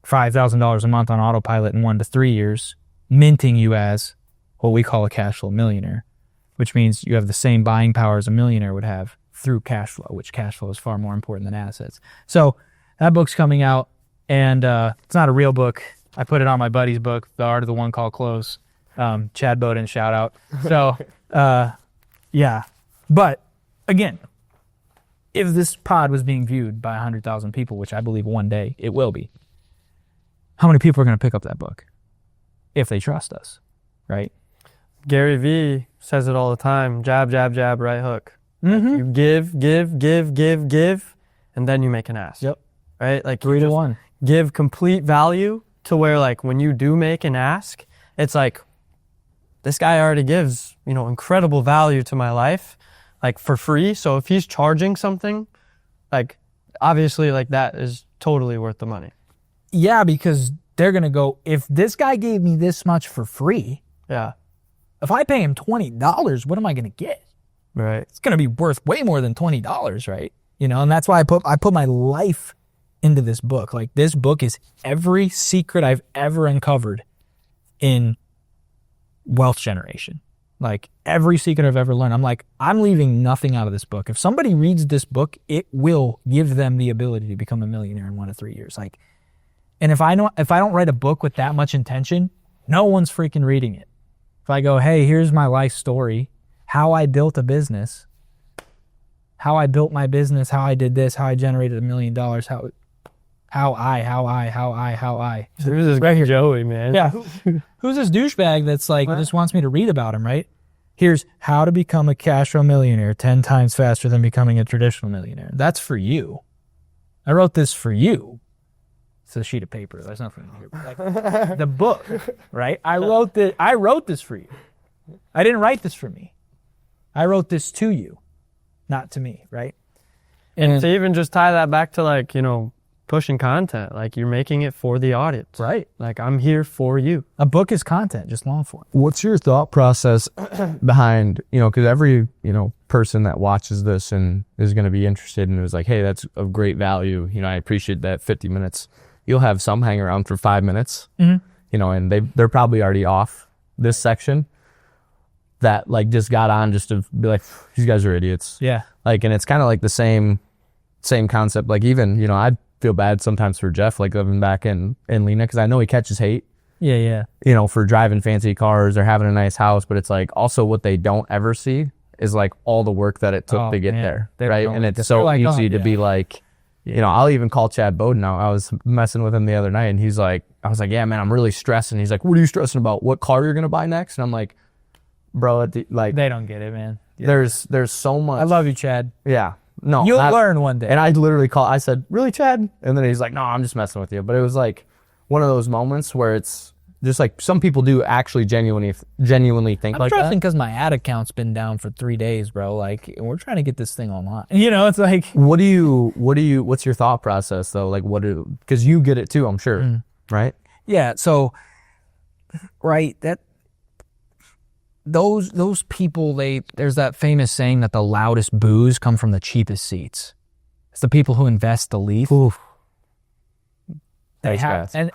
$5,000 a month on autopilot in 1 to 3 years, minting you as what we call a cash flow millionaire, which means you have the same buying power as a millionaire would have through cash flow, which cash flow is far more important than assets. So that book's coming out, and it's not a real book. I put it on my buddy's book, The Art of the One Call Close. Chad Bowden, shout out. So, yeah. But again, if this pod was being viewed by 100,000 people, which I believe one day it will be, how many people are going to pick up that book if they trust us, right? Gary V says it all the time. Jab, jab, jab, right hook. Mm-hmm. You give, and then you make an ask. Yep. Right? Like 3 to 1. give complete value to where, like, when you do make an ask, it's like, this guy already gives, incredible value to my life, like, for free. So if he's charging something, like, obviously, like, that is totally worth the money. Yeah, because they're going to go, if this guy gave me this much for free, Yeah. if I pay him $20, what am I going to get? Right. It's going to be worth way more than $20, right? And that's why I put my life into this book. Like, this book is every secret I've ever uncovered in wealth generation. Like, every secret I've ever learned. I'm leaving nothing out of this book. If somebody reads this book, it will give them the ability to become a millionaire in 1 to 3 years. Like, and if I don't write a book with that much intention, no one's freaking reading it. If I go, hey, here's my life story, how I built a business, how I built my business, how I did this, how I generated $1 million, how I. Who's this Right here. Joey, man? Yeah. Who's this douchebag that's like, just wants me to read about him, right? Here's how to become a cash flow millionaire 10 times faster than becoming a traditional millionaire. That's for you. I wrote this for you. It's a sheet of paper. There's nothing here. Like, the book, right? I wrote this for you. I didn't write this for me. I wrote this to you, not to me, right? And to even just tie that back to, like, pushing content, like, you're making it for the audience. Right. Like, I'm here for you. A book is content, just long form. What's your thought process behind, because every, person that watches this and is going to be interested and is like, hey, that's of great value. I appreciate that 50 minutes. You'll have some hang around for 5 minutes, and they're probably already off this section that, like, just got on just to be like, these guys are idiots. Yeah. Like, and it's kind of like the same concept. Like, even, I feel bad sometimes for Jeff, like, living back in Lena, because I know he catches hate. Yeah. For driving fancy cars or having a nice house, but it's like also what they don't ever see is like all the work that it took to get there, right? And it's so like, easy to be like, I'll even call Chad Bowden now. I was messing with him the other night, and he's like, I was like, yeah, man, I'm really stressing. He's like, what are you stressing about? What car you're gonna buy next? And I'm like, bro, like, They don't get it, man. there's so much. I love you, Chad. Yeah, no, You'll learn one day. And I literally I said, really, Chad? And then he's like, no, I'm just messing with you. But it was like one of those moments where it's just like some people do actually genuinely think I'm like stressing that. because my ad account's been down for 3 days, bro. Like, we're trying to get this thing online. You know, it's like, What's your thought process though? Like because you get it too, I'm sure, right? yeah. So, right, those people, there's that famous saying that the loudest boos come from the cheapest seats. It's the people who invest the least. They have, and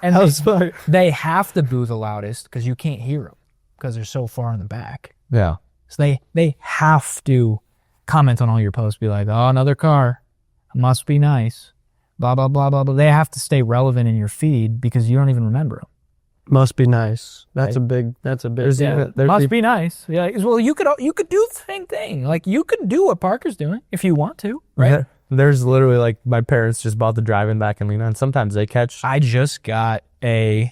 they have to boo the loudest because you can't hear them because they're so far in the back. Yeah. So they have to comment on all your posts, be like, oh, another car, must be nice, blah, blah, blah, blah, blah. They have to stay relevant in your feed because you don't even remember them. Must be nice. That's Right. a big. Must be nice. Yeah. Well, you could do the same thing. Like, you could do what Parker's doing if you want to, right? Yeah. There's literally like my parents just bought the drive-in back in Lena, and sometimes they catch. I just got we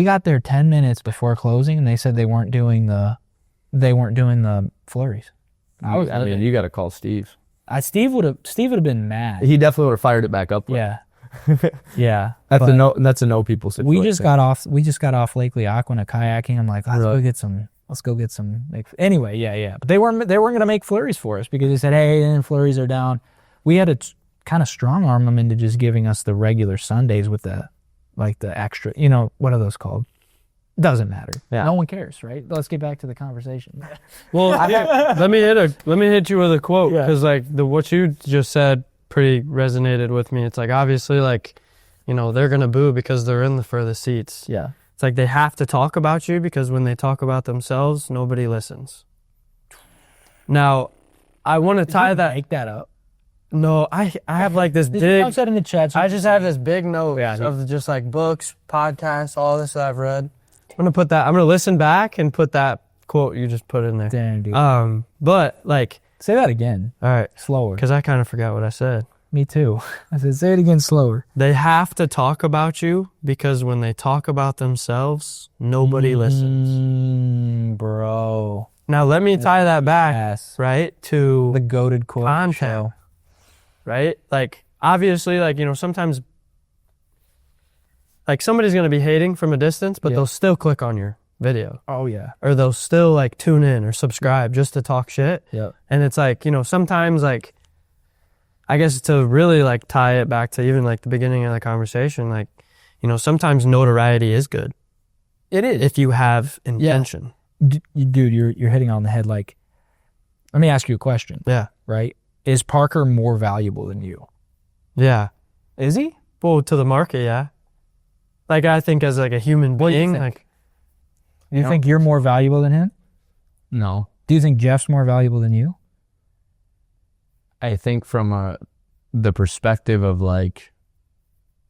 got there 10 minutes before closing, and they said they weren't doing the flurries. I mean, you got to call Steve. Steve would have been mad. He definitely would have fired it back up. Yeah. Yeah. That's but a no. That's a no people situation. We just got off Lake Leakwana kayaking. I'm like, let's go get some. Anyway, yeah. But they weren't going to make flurries for us because they said, hey, then flurries are down. We had to kind of strong arm them into just giving us the regular sundaes with the extra, what are those called? Doesn't matter. Yeah. No one cares, right? Let's get back to the conversation. Well, let me hit you with a quote because what you just said pretty resonated with me. It's like, obviously, like, they're gonna boo because they're in the furthest seats. Yeah. It's like they have to talk about you because when they talk about themselves, nobody listens. Now, I want to tie that. Make that up. No, I have like this big. Don't set in the chat. So I just have this big note Yeah, of just like books, podcasts, all this that I've read. I'm gonna listen back and put that quote you just put in there. Damn, dude. But like, Say that again. all right, Slower. because I kind of forgot what I said. Me too. I said, say it again slower. They have to talk about you because when they talk about themselves, nobody listens. Bro. Now let me tie that back, Yes. right, to The goated quote content, show. right? Like, obviously, like, sometimes, like, somebody's going to be hating from a distance, but they'll still click on your video. Oh, yeah. Or they'll still, like, tune in or subscribe just to talk shit. Yep. And it's like, sometimes, like, I guess to really, like, tie it back to even, like, the beginning of the conversation, like, sometimes notoriety is good. It is. If you have intention. Dude, you're hitting on the head. Like, let me ask you a question. Yeah. Right? Is Parker more valuable than you? Yeah. Is he? Well, to the market, yeah. Like, I think as, like, a human What do you being, think? like, Do you think you're more valuable than him? No. Do you think Jeff's more valuable than you? I think from the perspective of like,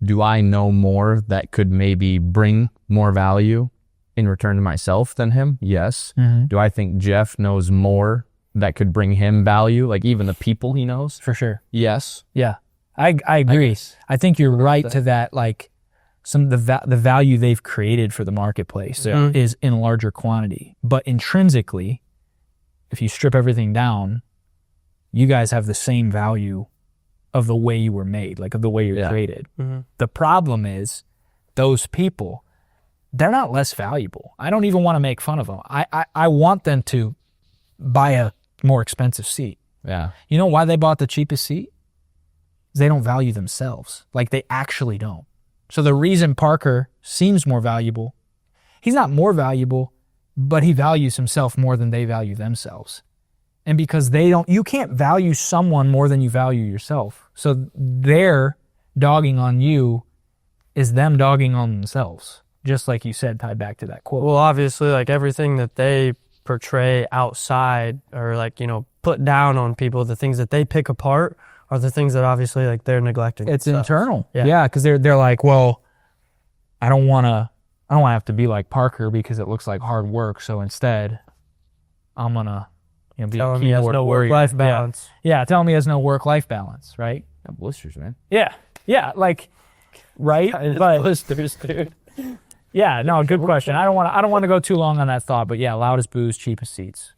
do I know more that could maybe bring more value in return to myself than him? Yes. Mm-hmm. Do I think Jeff knows more that could bring him value, like even the people he knows? For sure. Yes. Yeah. I agree. I think you're right to that. Like, the value they've created for the marketplace is in larger quantity, but intrinsically, if you strip everything down, you guys have the same value of the way you were made, like of the way you're created. Mm-hmm. The problem is those people, they're not less valuable. I don't even want to make fun of them. I want them to buy a more expensive seat. Yeah. You know why they bought the cheapest seat? They don't value themselves. Like, they actually don't. So the reason Parker seems more valuable, he's not more valuable, but he values himself more than they value themselves. And because you can't value someone more than you value yourself. So their dogging on you is them dogging on themselves. Just like you said, tied back to that quote. well, obviously, like, everything that they portray outside or, like, put down on people, the things that they pick apart are the things that obviously, like, they're neglecting. It's themselves. internal. Yeah. Yeah, because they're like, well, I don't want to have to be like Parker because it looks like hard work. So instead, I'm gonna be Telling a me he has keyboard no warrior. work-life balance. Yeah, telling me he has no work-life balance, right? Got blisters, man. Yeah, like, right? But Blisters, dude. yeah, no, good question. I don't want to go too long on that thought, but yeah, loudest booze, cheapest seats.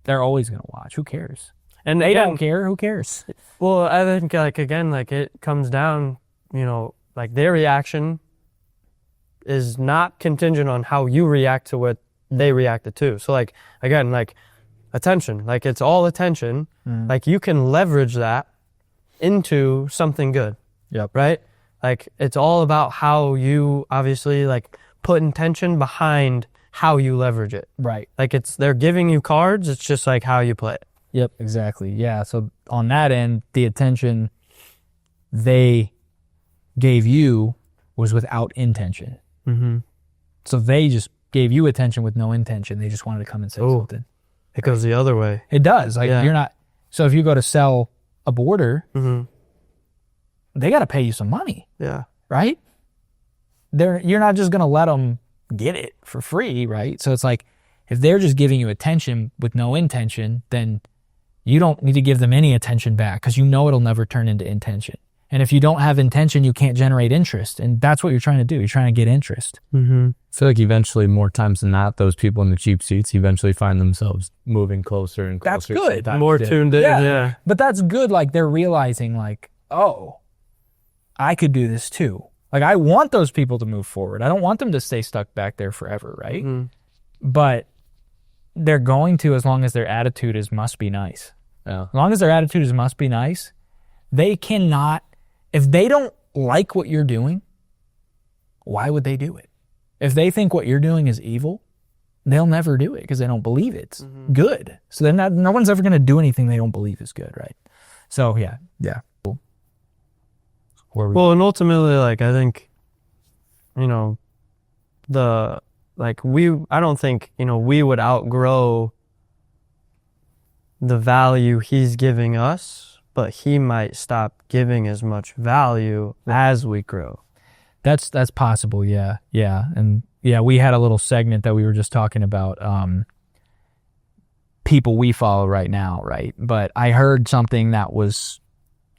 They're always gonna watch. Who cares? And They again, don't care. Who cares? well, I think, like, again, like, it comes down, like, their reaction is not contingent on how you react to what they reacted to. So like, again, like attention, like it's all attention. Like you can leverage that into something good. Yep. Right? Like it's all about how you obviously like put intention behind how you leverage it. Right. Like they're giving you cards. It's just like how you play it. Yep, exactly. Yeah. So on that end, the attention they gave you was without intention. Mm-hmm. So they just gave you attention with no intention. They just wanted to come and say something. It goes the other way. It does. Like you're not. So if you go to sell a boarder, they got to pay you some money. Yeah. Right? You're not just going to let them get it for free, right? So it's like if they're just giving you attention with no intention, then you don't need to give them any attention back because you know it'll never turn into intention. And if you don't have intention, you can't generate interest. And that's what you're trying to do. You're trying to get interest. Mm-hmm. I feel like eventually, more times than not, those people in the cheap seats eventually find themselves moving closer and closer. That's good. More tuned in. Yeah. But that's good. Like they're realizing like, oh, I could do this too. Like I want those people to move forward. I don't want them to stay stuck back there forever, right? But they're going to, as long as their attitude is must be nice. Yeah. As long as their attitude is must be nice, they cannot, if they don't like what you're doing, why would they do it? If they think what you're doing is evil, they'll never do it because they don't believe it's good. So then no one's ever going to do anything they don't believe is good, right? So yeah. Cool. Well, and ultimately, like I think, you know, I don't think, you know, we would outgrow the value he's giving us, but he might stop giving as much value as we grow. That's possible, yeah. And yeah, we had a little segment that we were just talking about people we follow right now, right? But I heard something that was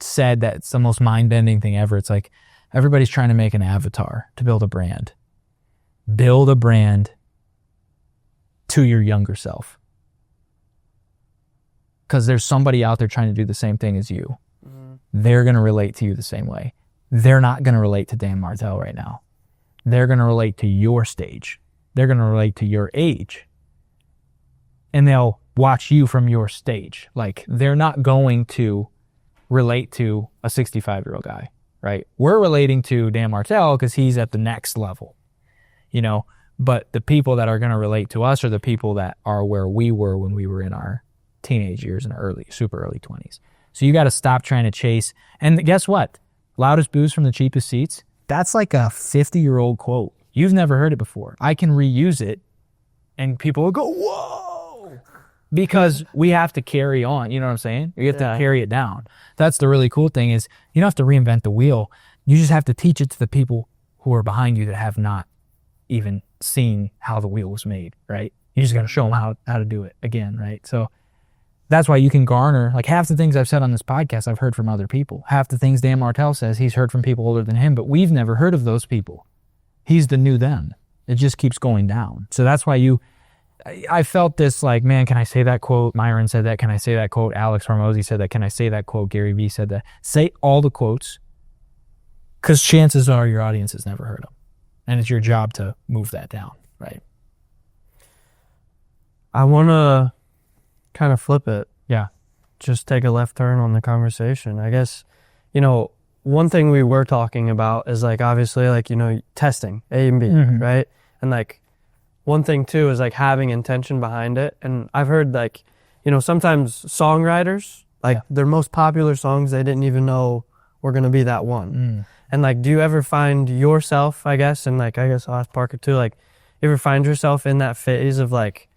said that's the most mind-bending thing ever. It's like everybody's trying to make an avatar to build a brand. Build a brand to your younger self. Because there's somebody out there trying to do the same thing as you. They're going to relate to you the same way. They're not going to relate to Dan Martell right now. They're going to relate to your stage. They're going to relate to your age. And they'll watch you from your stage. Like, they're not going to relate to a 65-year-old guy, right? We're relating to Dan Martell because he's at the next level, you know? But the people that are going to relate to us are the people that are where we were when we were in our teenage years and super early 20s. So you got to stop trying to chase. And guess what? Loudest booze from the cheapest seats. That's like a 50-year-old quote. You've never heard it before. I can reuse it and people will go, whoa, because we have to carry on. You know what I'm saying? We have to carry it down. That's the really cool thing is you don't have to reinvent the wheel. You just have to teach it to the people who are behind you that have not even seen how the wheel was made, right? You just got to show them how to do it again, right? So that's why you can garner, like half the things I've said on this podcast, I've heard from other people. Half the things Dan Martell says, he's heard from people older than him, but we've never heard of those people. He's the new them. It just keeps going down. So that's why I felt this like, man, can I say that quote? Myron said that. Can I say that quote? Alex Hormozy said that. Can I say that quote? Gary Vee said that. Say all the quotes because chances are your audience has never heard them. And it's your job to move that down, right? I want to kind of flip it. Yeah. Just take a left turn on the conversation. I guess, you know, one thing we were talking about is like, obviously, like, you know, testing A and B, right? And like, one thing too is like having intention behind it. And I've heard like, you know, sometimes songwriters, like their most popular songs, they didn't even know were going to be that one. And like, do you ever find yourself, I guess, and like, I guess I'll ask Parker too, like, you ever find yourself in that phase of like,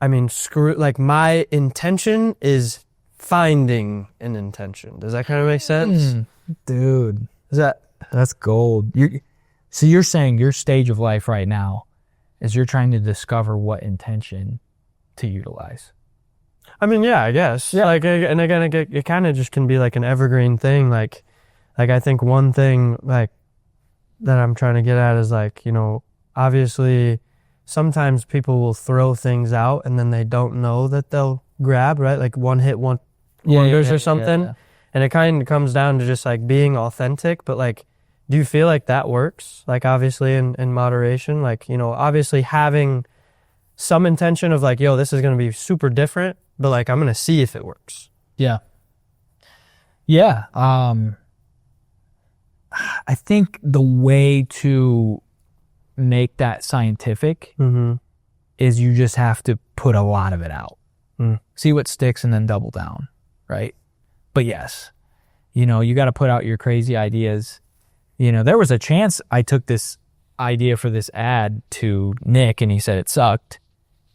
I mean, like my intention is finding an intention. Does that kind of make sense? Dude, that's gold. So you're saying your stage of life right now is you're trying to discover what intention to utilize. I mean, yeah, I guess. Yeah. Like, and again, it kind of just can be like an evergreen thing. Like I think one thing like that I'm trying to get at is like, you know, obviously sometimes people will throw things out and then they don't know that they'll grab, right? Like one hit wonders or something. Yeah. And it kind of comes down to just like being authentic, but like Do you feel like that works? Like obviously in moderation, like, obviously having some intention of like, yo, this is going to be super different, but like, I'm going to see if it works. Yeah. Yeah. I think the way to make that scientific is you just have to put a lot of it out. See what sticks and then double down, right? But yes, you got to put out your crazy ideas. There was a chance I took this idea for this ad to Nick and he said it sucked,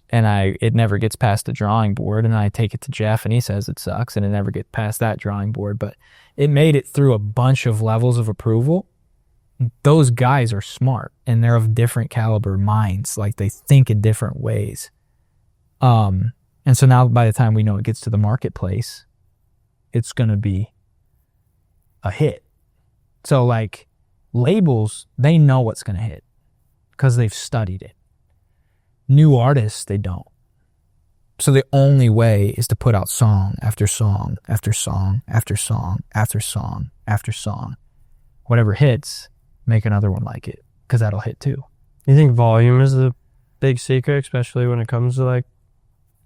and it never gets past the drawing board, and I take it to Jeff and he says it sucks, and it never gets past that drawing board, but it made it through a bunch of levels of approval. Those guys are smart and they're of different caliber minds. Like they think in different ways. And so now by the time we know it gets to the marketplace, it's going to be a hit. So like labels, they know what's going to hit because they've studied it. New artists, they don't. So the only way is to put out song after song after song after song after song after song. Whatever hits, make another one like it, because that'll hit too. You think volume is the big secret, especially when it comes to like...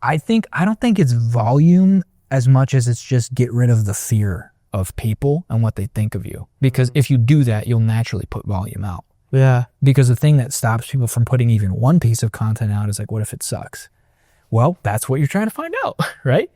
I don't think it's volume as much as it's just get rid of the fear of people and what they think of you. Because if you do that, you'll naturally put volume out. Yeah. Because the thing that stops people from putting even one piece of content out is like, what if it sucks? Well, that's what you're trying to find out, right?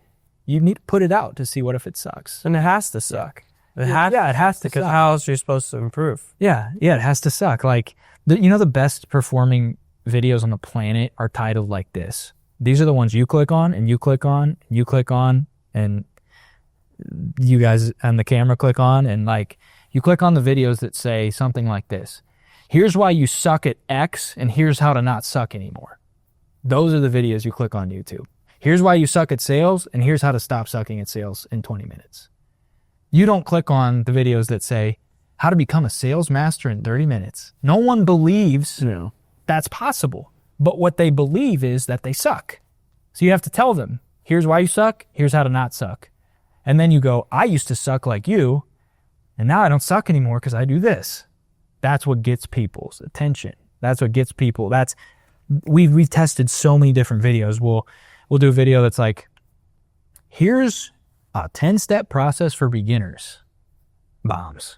You need to put it out to see what if it sucks. And it has to suck. It has to because suck. how else are you supposed to improve? Yeah, it has to suck. Like, the best performing videos on the planet are titled like this. These are the ones you click on, and you click on, and you click on, and you guys and the camera click on, and like, you click on the videos that say something like this. Here's why you suck at X, and here's how to not suck anymore. Those are the videos you click on YouTube. Here's why you suck at sales, and here's how to stop sucking at sales in 20 minutes. You don't click on the videos that say how to become a sales master in 30 minutes. No one believes that's possible. But what they believe is that they suck. So you have to tell them, here's why you suck, here's how to not suck. And then you go, I used to suck like you, and now I don't suck anymore because I do this. That's what gets people's attention. That's what gets people. We've tested so many different videos. We'll do a video that's like, here's a 10-step process for beginners. Bombs.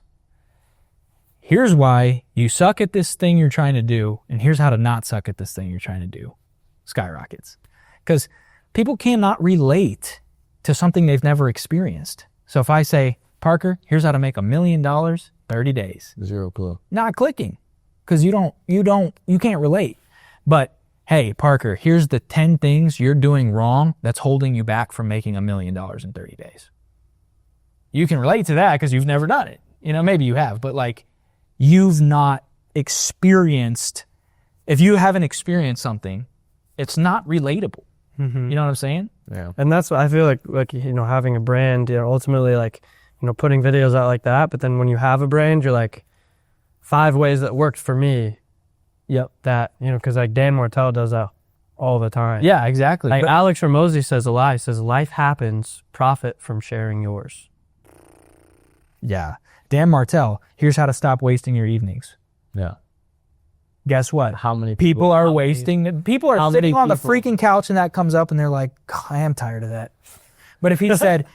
Here's why you suck at this thing you're trying to do, and here's how to not suck at this thing you're trying to do. Skyrockets. Because people cannot relate to something they've never experienced. So if I say, Parker, here's how to make $1 million, 30 days. Zero clue. Not clicking. Because you can't relate. But hey, Parker, here's the 10 things you're doing wrong that's holding you back from making $1 million in 30 days. You can relate to that because you've never done it. Maybe you have, but like, you've not experienced, if you haven't experienced something, it's not relatable. Mm-hmm. You know what I'm saying? Yeah. And that's what I feel like, having a brand, ultimately like, putting videos out like that. But then when you have a brand, you're like, 5 ways that worked for me. Yep. That, because like Dan Martell does that all the time. Yeah, exactly. Like Alex Ramosi says a lie. He says, life happens, profit from sharing yours. Yeah. Dan Martell, here's how to stop wasting your evenings. Yeah. Guess what? How many people are wasting? People are sitting on the freaking couch and that comes up and they're like, I am tired of that. But if he said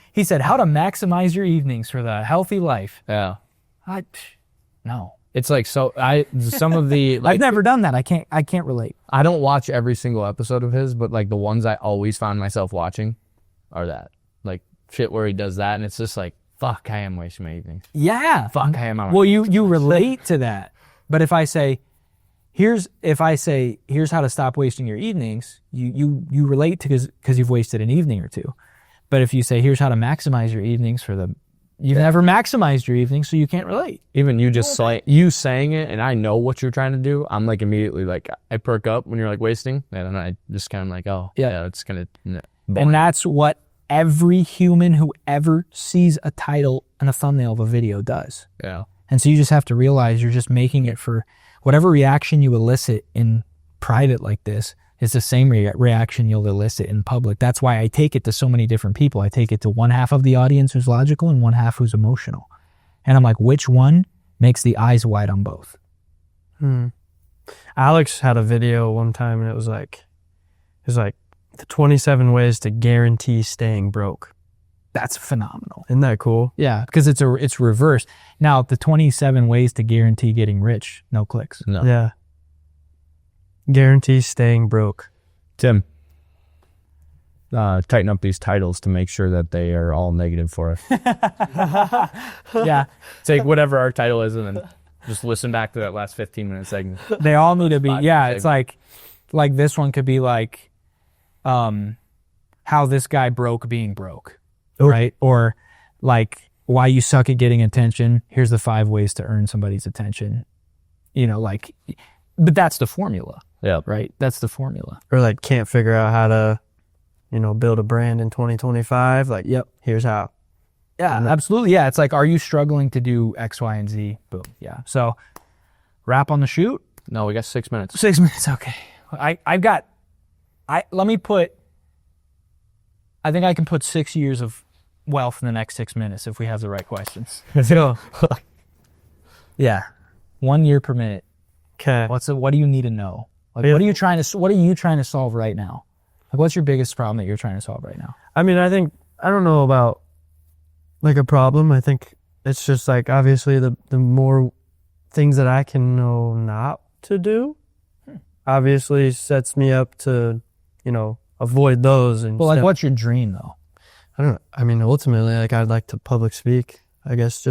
how to maximize your evenings for the healthy life. Yeah. No. It's like, some of the, like, I've never done that. I can't relate. I don't watch every single episode of his, but like the ones I always find myself watching are that. Like shit where he does that and it's just like, fuck, I am wasting my evenings. Yeah. Fuck, I am. Well, you relate to that. But if I say, here's how to stop wasting your evenings, you relate to because you've wasted an evening or two. But if you say, here's how to maximize your evenings you've never maximized your evenings, so you can't relate. Even you just you saying it, and I know what you're trying to do. I'm like immediately like I perk up when you're like wasting, and then I just kind of like, oh yeah, it's gonna. And that's what every human who ever sees a title and a thumbnail of a video does. Yeah. And so you just have to realize you're just making it for whatever reaction you elicit in private like this is the same reaction you'll elicit in public. That's why I take it to so many different people. I take it to one half of the audience who's logical and one half who's emotional. And I'm like, which one makes the eyes wide on both. Alex had a video one time, and it was like the 27 ways to guarantee staying broke. That's phenomenal. Isn't that cool? Yeah, because it's reversed. Now, the 27 ways to guarantee getting rich, no clicks. No. Yeah. Guarantee staying broke. Tim, tighten up these titles to make sure that they are all negative for us. Yeah, Take whatever our title is and then just listen back to that last 15-minute segment. they all need to be. Spot Yeah, check. it's like this one could be like, how this guy broke being broke, right? Or like why you suck at getting attention. Here's the 5 ways to earn somebody's attention. You know, like, but that's the formula, Yeah. right? That's the formula. Or like can't figure out how to, build a brand in 2025. Like, yep, here's how. Yeah, absolutely. Yeah, it's like, are you struggling to do X, Y, and Z? Boom. Yeah. So, wrap on the shoot. No, we got 6 minutes. 6 minutes. Okay. I think I can put 6 years of wealth in the next 6 minutes if we have the right questions. Let's go. Yeah. 1 year per minute. Okay. What do you need to know? Like, Yeah. what are you trying to solve right now? Like, what's your biggest problem that you're trying to solve right now? I mean, I don't know about like a problem. I think it's just like, obviously the more things that I can know not to do, obviously sets me up to, avoid those. And Well, like, what's your dream though? I don't know. I mean, ultimately, like, I'd like to public speak, I guess,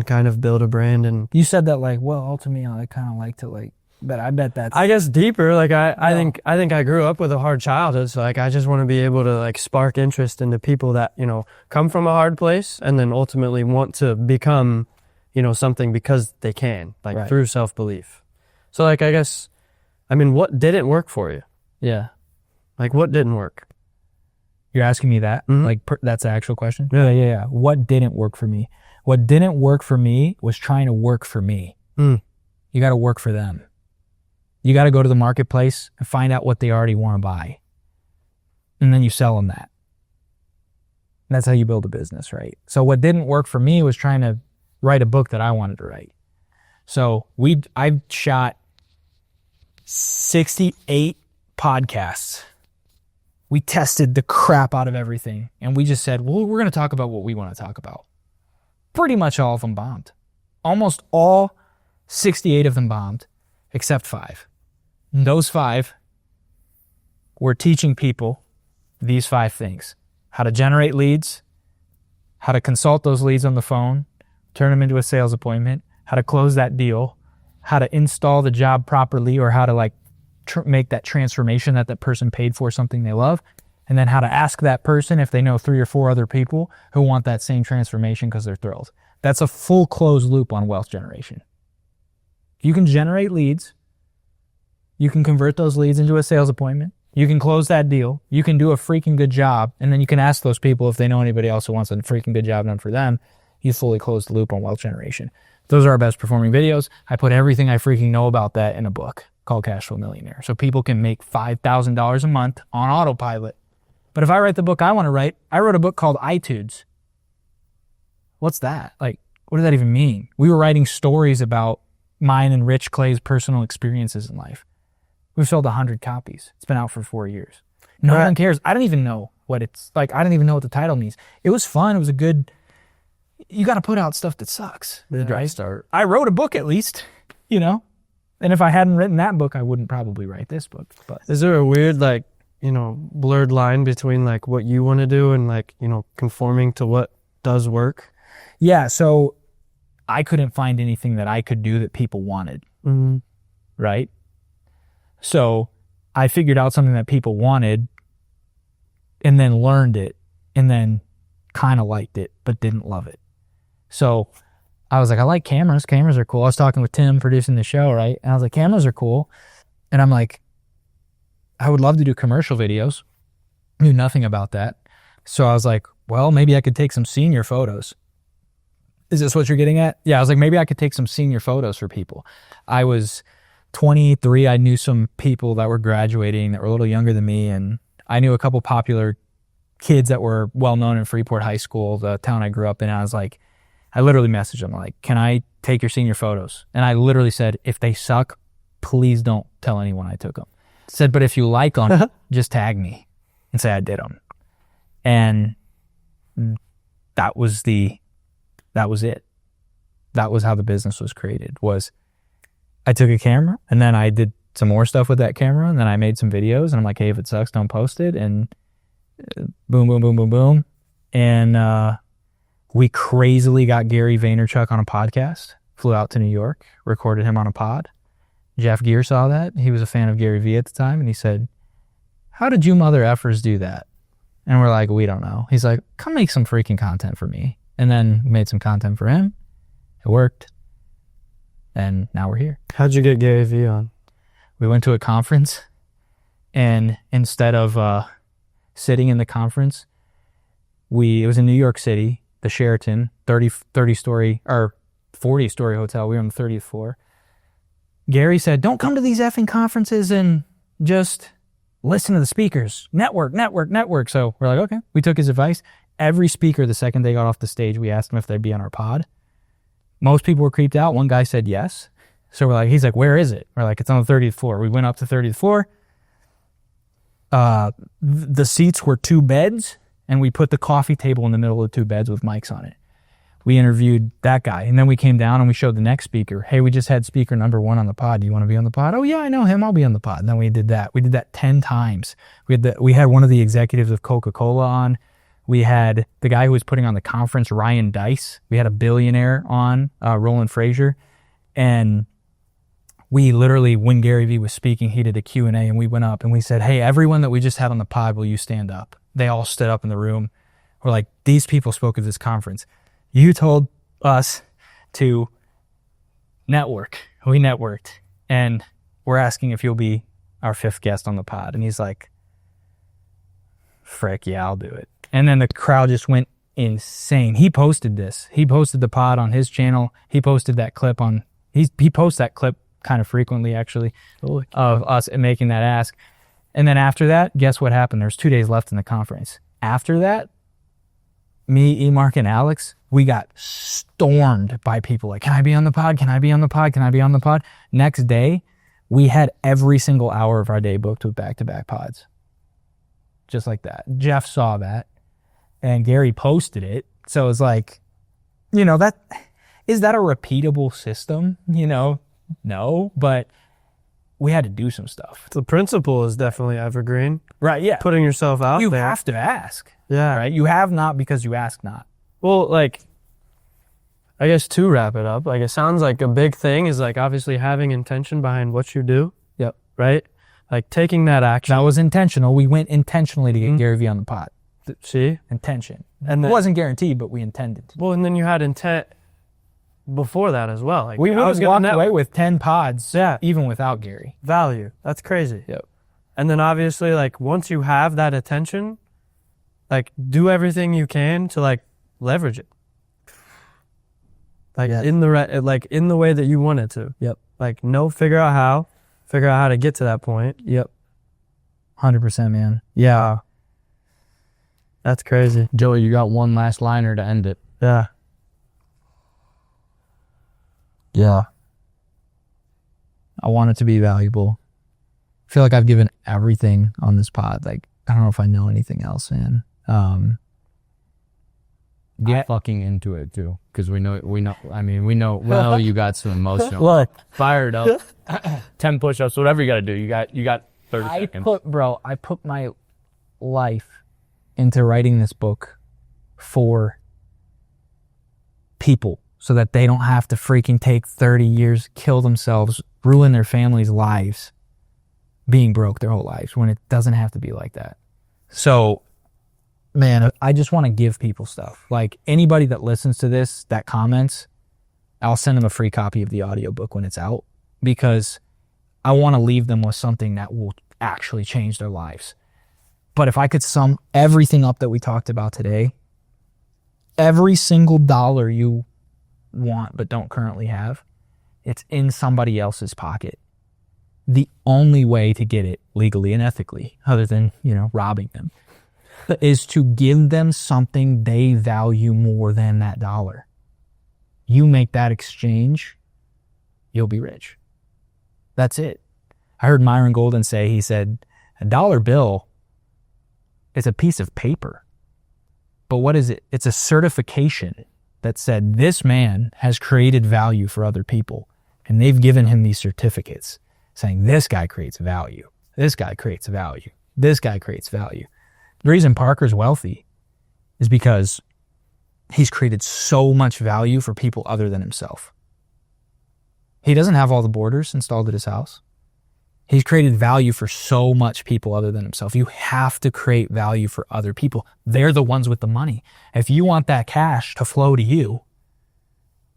kind of build a brand. And You said that like, well, ultimately, I kind of like to like, but I bet that's. I guess deeper, like, I think I grew up with a hard childhood. So like, I just want to be able to like spark interest into people that, come from a hard place and then ultimately want to become, something because they can, like, Right. through self-belief. So like, I guess, what didn't work for you? Yeah. Like, what didn't work? You're asking me that? Mhm. Like, that's the actual question? Yeah. Yeah. What didn't work for me? What didn't work for me was trying to work for me. Mm. You got to work for them. You got to go to the marketplace and find out what they already want to buy. And then you sell them that. And that's how you build a business, right? So what didn't work for me was trying to write a book that I wanted to write. So I've shot 68 podcasts. We tested the crap out of everything. And we just said, well, we're going to talk about what we want to talk about. Pretty much all of them bombed. Almost all 68 of them bombed, except 5. And those 5 were teaching people these 5 things: how to generate leads, how to consult those leads on the phone, turn them into a sales appointment, how to close that deal, how to install the job properly, or how to like make that transformation that person paid for something they love, and then how to ask that person if they know 3 or 4 other people who want that same transformation because they're thrilled. That's a full closed loop on wealth generation. You can generate leads. You can convert those leads into a sales appointment. You can close that deal. You can do a freaking good job. And then you can ask those people if they know anybody else who wants a freaking good job done for them. You fully close the loop on wealth generation. Those are our best performing videos. I put everything I freaking know about that in a book called Cash Flow Millionaire. So people can make $5,000 a month on autopilot. But if I write the book I want to write, I wrote a book called iTunes. What's that? Like, what does that even mean? We were writing stories about mine and Rich Clay's personal experiences in life. We've sold 100 copies. It's been out for 4 years. No one cares. I don't even know what it's like. I don't even know what the title means. It was fun. It was a good, you got to put out stuff that sucks. Dry start. I wrote a book at least, and if I hadn't written that book, I wouldn't probably write this book. But Is there a weird, like, blurred line between like what you want to do and like, conforming to what does work? yeah, so I couldn't find anything that I could do that people wanted. Mm-hmm. Right? So I figured out something that people wanted and then learned it and then kind of liked it but didn't love it. So I was like, I like cameras. Cameras are cool. I was talking with Tim producing the show, right? And I was like, cameras are cool. And I'm like, I would love to do commercial videos. I knew nothing about that. So I was like, well, maybe I could take some senior photos. Is this what you're getting at? Yeah, I was like, maybe I could take some senior photos for people. I was 23. I knew some people that were graduating that were a little younger than me, and I knew a couple popular kids that were well known in Freeport High School, the town I grew up in. I was like, I literally messaged them like, can I take your senior photos. And I literally said, if they suck, please don't tell anyone I took them. Said, but if you like them, just tag me and say I did them. And that was it. That was how the business was created. Was I took a camera and then I did some more stuff with that camera, and then I made some videos, and I'm like, hey, if it sucks, don't post it. And boom, boom, boom, boom, boom. And we crazily got Gary Vaynerchuk on a podcast, flew out to New York, recorded him on a pod. Jeff Gear saw that. He was a fan of Gary Vee at the time, and he said, how did you mother effers do that? And we're like, we don't know. He's like, come make some freaking content for me. And then made some content for him. It worked. And now we're here. How'd you get Gary Vee on? We went to a conference, and instead of sitting in the conference, it was in New York City, the Sheraton, 40-story hotel. We were on the 30th floor. Gary said, don't come to these effing conferences and just listen to the speakers. Network. So we're like, okay. We took his advice. Every speaker, the second they got off the stage, we asked them if they'd be on our pod. Most people were creeped out. One guy said yes. So he's like, where is it? We're like, it's on the 30th floor. We went up to 30th floor. The seats were 2 beds, and we put the coffee table in the middle of the 2 beds with mics on it. We interviewed that guy, and then we came down and we showed the next speaker. Hey, we just had speaker number 1 on the pod. Do you want to be on the pod? Oh yeah, I know him. I'll be on the pod. And then we did that. We did that 10 times. We had one of the executives of Coca-Cola on. We had the guy who was putting on the conference, Ryan Dice. We had a billionaire on, Roland Frazier. And we literally, when Gary Vee was speaking, he did a Q&A, and we went up and we said, hey, everyone that we just had on the pod, will you stand up? They all stood up in the room. We're like, these people spoke at this conference. You told us to network. We networked. And we're asking if you'll be our 5th guest on the pod. And he's like, frick, yeah, I'll do it. And then the crowd just went insane. He posted this. He posted the pod on his channel. He posted that clip on, he posts that clip kind of frequently, actually, of us making that ask. And then after that, guess what happened? There's 2 days left in the conference. After that, me, E-Mark, and Alex, we got stormed by people like, can I be on the pod? Can I be on the pod? Can I be on the pod? Next day, we had every single hour of our day booked with back-to-back pods. Just like that. Jeff saw that, and Gary posted it. So it's like, is that a repeatable system? No, but we had to do some stuff. The principle is definitely evergreen. Right, yeah. Putting yourself out there. You have to ask. Yeah. Right? You have not because you ask not. Well, I guess to wrap it up, it sounds like a big thing is obviously having intention behind what you do. Yep. Right? Taking that action. That was intentional. We went intentionally to get Gary Vee on the pod. See? Intention. And it wasn't guaranteed, but we intended. Well, and then you had intent before that as well. We walked away with 10 pods, yeah, even without Gary. Value. That's crazy. Yep. And then obviously, once you have that attention, do everything you can to leverage it. In the way that you want it to. Yep. Figure out how to get to that point. Yep. 100%, man. Yeah. That's crazy. Joey, you got one last liner to end it. Yeah. Yeah. I want it to be valuable. I feel like I've given everything on this pod. I don't know if I know anything else, man. Get fucking into it too, because we know. Well, you got some emotional. Look, fired up. 10 push-ups, whatever you got to do. You got 30 seconds. I put my life into writing this book for people so that they don't have to freaking take 30 years, kill themselves, ruin their families' lives, being broke their whole lives, when it doesn't have to be like that. So, man, I just want to give people stuff. Anybody that listens to this, that comments, I'll send them a free copy of the audiobook when it's out, because I want to leave them with something that will actually change their lives. But if I could sum everything up that we talked about today, every single dollar you want but don't currently have, it's in somebody else's pocket. The only way to get it legally and ethically, other than, robbing them, is to give them something they value more than that dollar. You make that exchange, you'll be rich. That's it. I heard Myron Golden say, he said, a dollar bill is a piece of paper. But what is it? It's a certification that said this man has created value for other people. And they've given him these certificates saying this guy creates value. This guy creates value. This guy creates value. The reason Parker's wealthy is because he's created so much value for people other than himself. He doesn't have all the borders installed at his house. He's created value for so much people other than himself. You have to create value for other people. They're the ones with the money. If you want that cash to flow to you,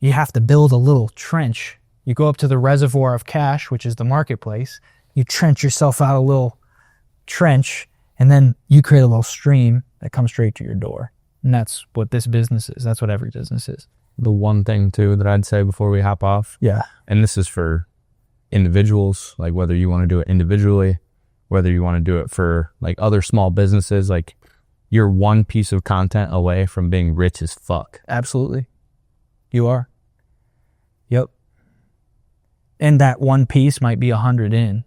you have to build a little trench. You go up to the reservoir of cash, which is the marketplace. You trench yourself out a little trench, and then you create a little stream that comes straight to your door. And that's what this business is. That's what every business is. The one thing too that I'd say before we hop off, Yeah. and this is for individuals, like whether you want to do it individually, whether you want to do it for like other small businesses, like you're one piece of content away from being rich as fuck. Absolutely. You are. Yep. And that one piece might be 100 in.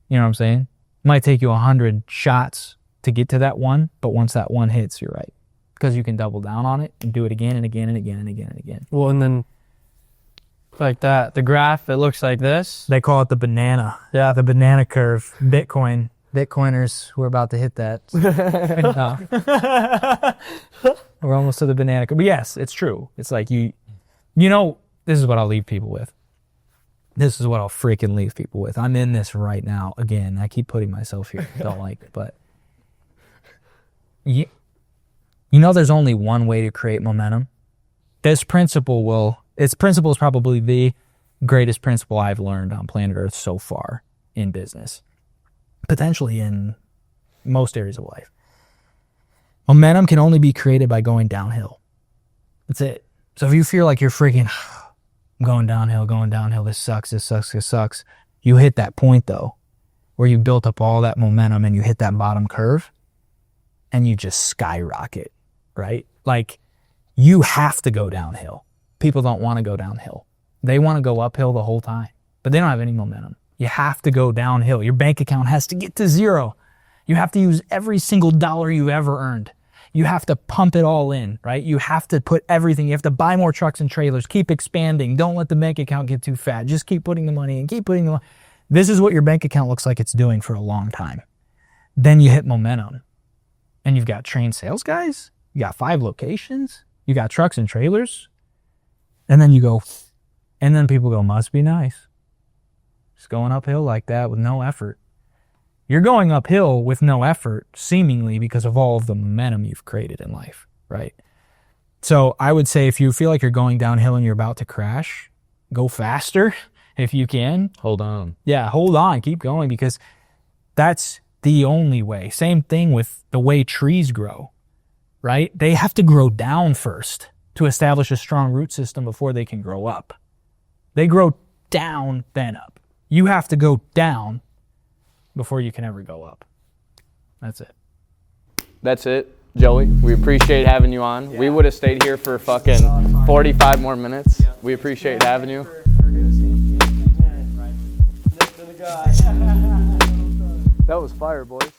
You know what I'm saying? It might take you 100 shots to get to that one, but once that one hits, you're right. Because you can double down on it and do it again and again and again and again and again. Well, and then like that, the graph, it looks like this. They call it the banana. Yeah, the banana curve. Bitcoiners, we're about to hit that. We're almost to the banana curve. But yes, it's true. It's like you know, this is what I'll leave people with. This is what I'll freaking leave people with. I'm in this right now. Again, I keep putting myself here. Don't like it, but you know there's only one way to create momentum. Its principle is probably the greatest principle I've learned on planet Earth so far in business. Potentially in most areas of life. Momentum can only be created by going downhill. That's it. So if you feel like you're freaking, I'm going downhill, this sucks. You hit that point though, where you built up all that momentum and you hit that bottom curve and you just skyrocket, right? Like you have to go downhill. People don't want to go downhill. They want to go uphill the whole time, but they don't have any momentum. You have to go downhill. Your bank account has to get to zero. You have to use every single dollar you've ever earned. You have to pump it all in, right? You have to put everything. You have to buy more trucks and trailers. Keep expanding. Don't let the bank account get too fat. Just keep putting the money in. Keep putting the money. This is what your bank account looks like it's doing for a long time. Then you hit momentum. And you've got trained sales guys. You got 5 locations. You got trucks and trailers. And then you go, and then people go, must be nice. Just going uphill like that with no effort. You're going uphill with no effort, seemingly because of all of the momentum you've created in life, right? So I would say if you feel like you're going downhill and you're about to crash, go faster if you can. Hold on. Yeah, hold on, keep going, because that's the only way. Same thing with the way trees grow, right? They have to grow down first to establish a strong root system before they can grow up. They grow down, then up. You have to go down before you can ever go up. That's it. That's it, Joey. We appreciate having you on. Yeah. We would have stayed here for fucking 45 more minutes. Yeah. We appreciate having you. That was fire, boys.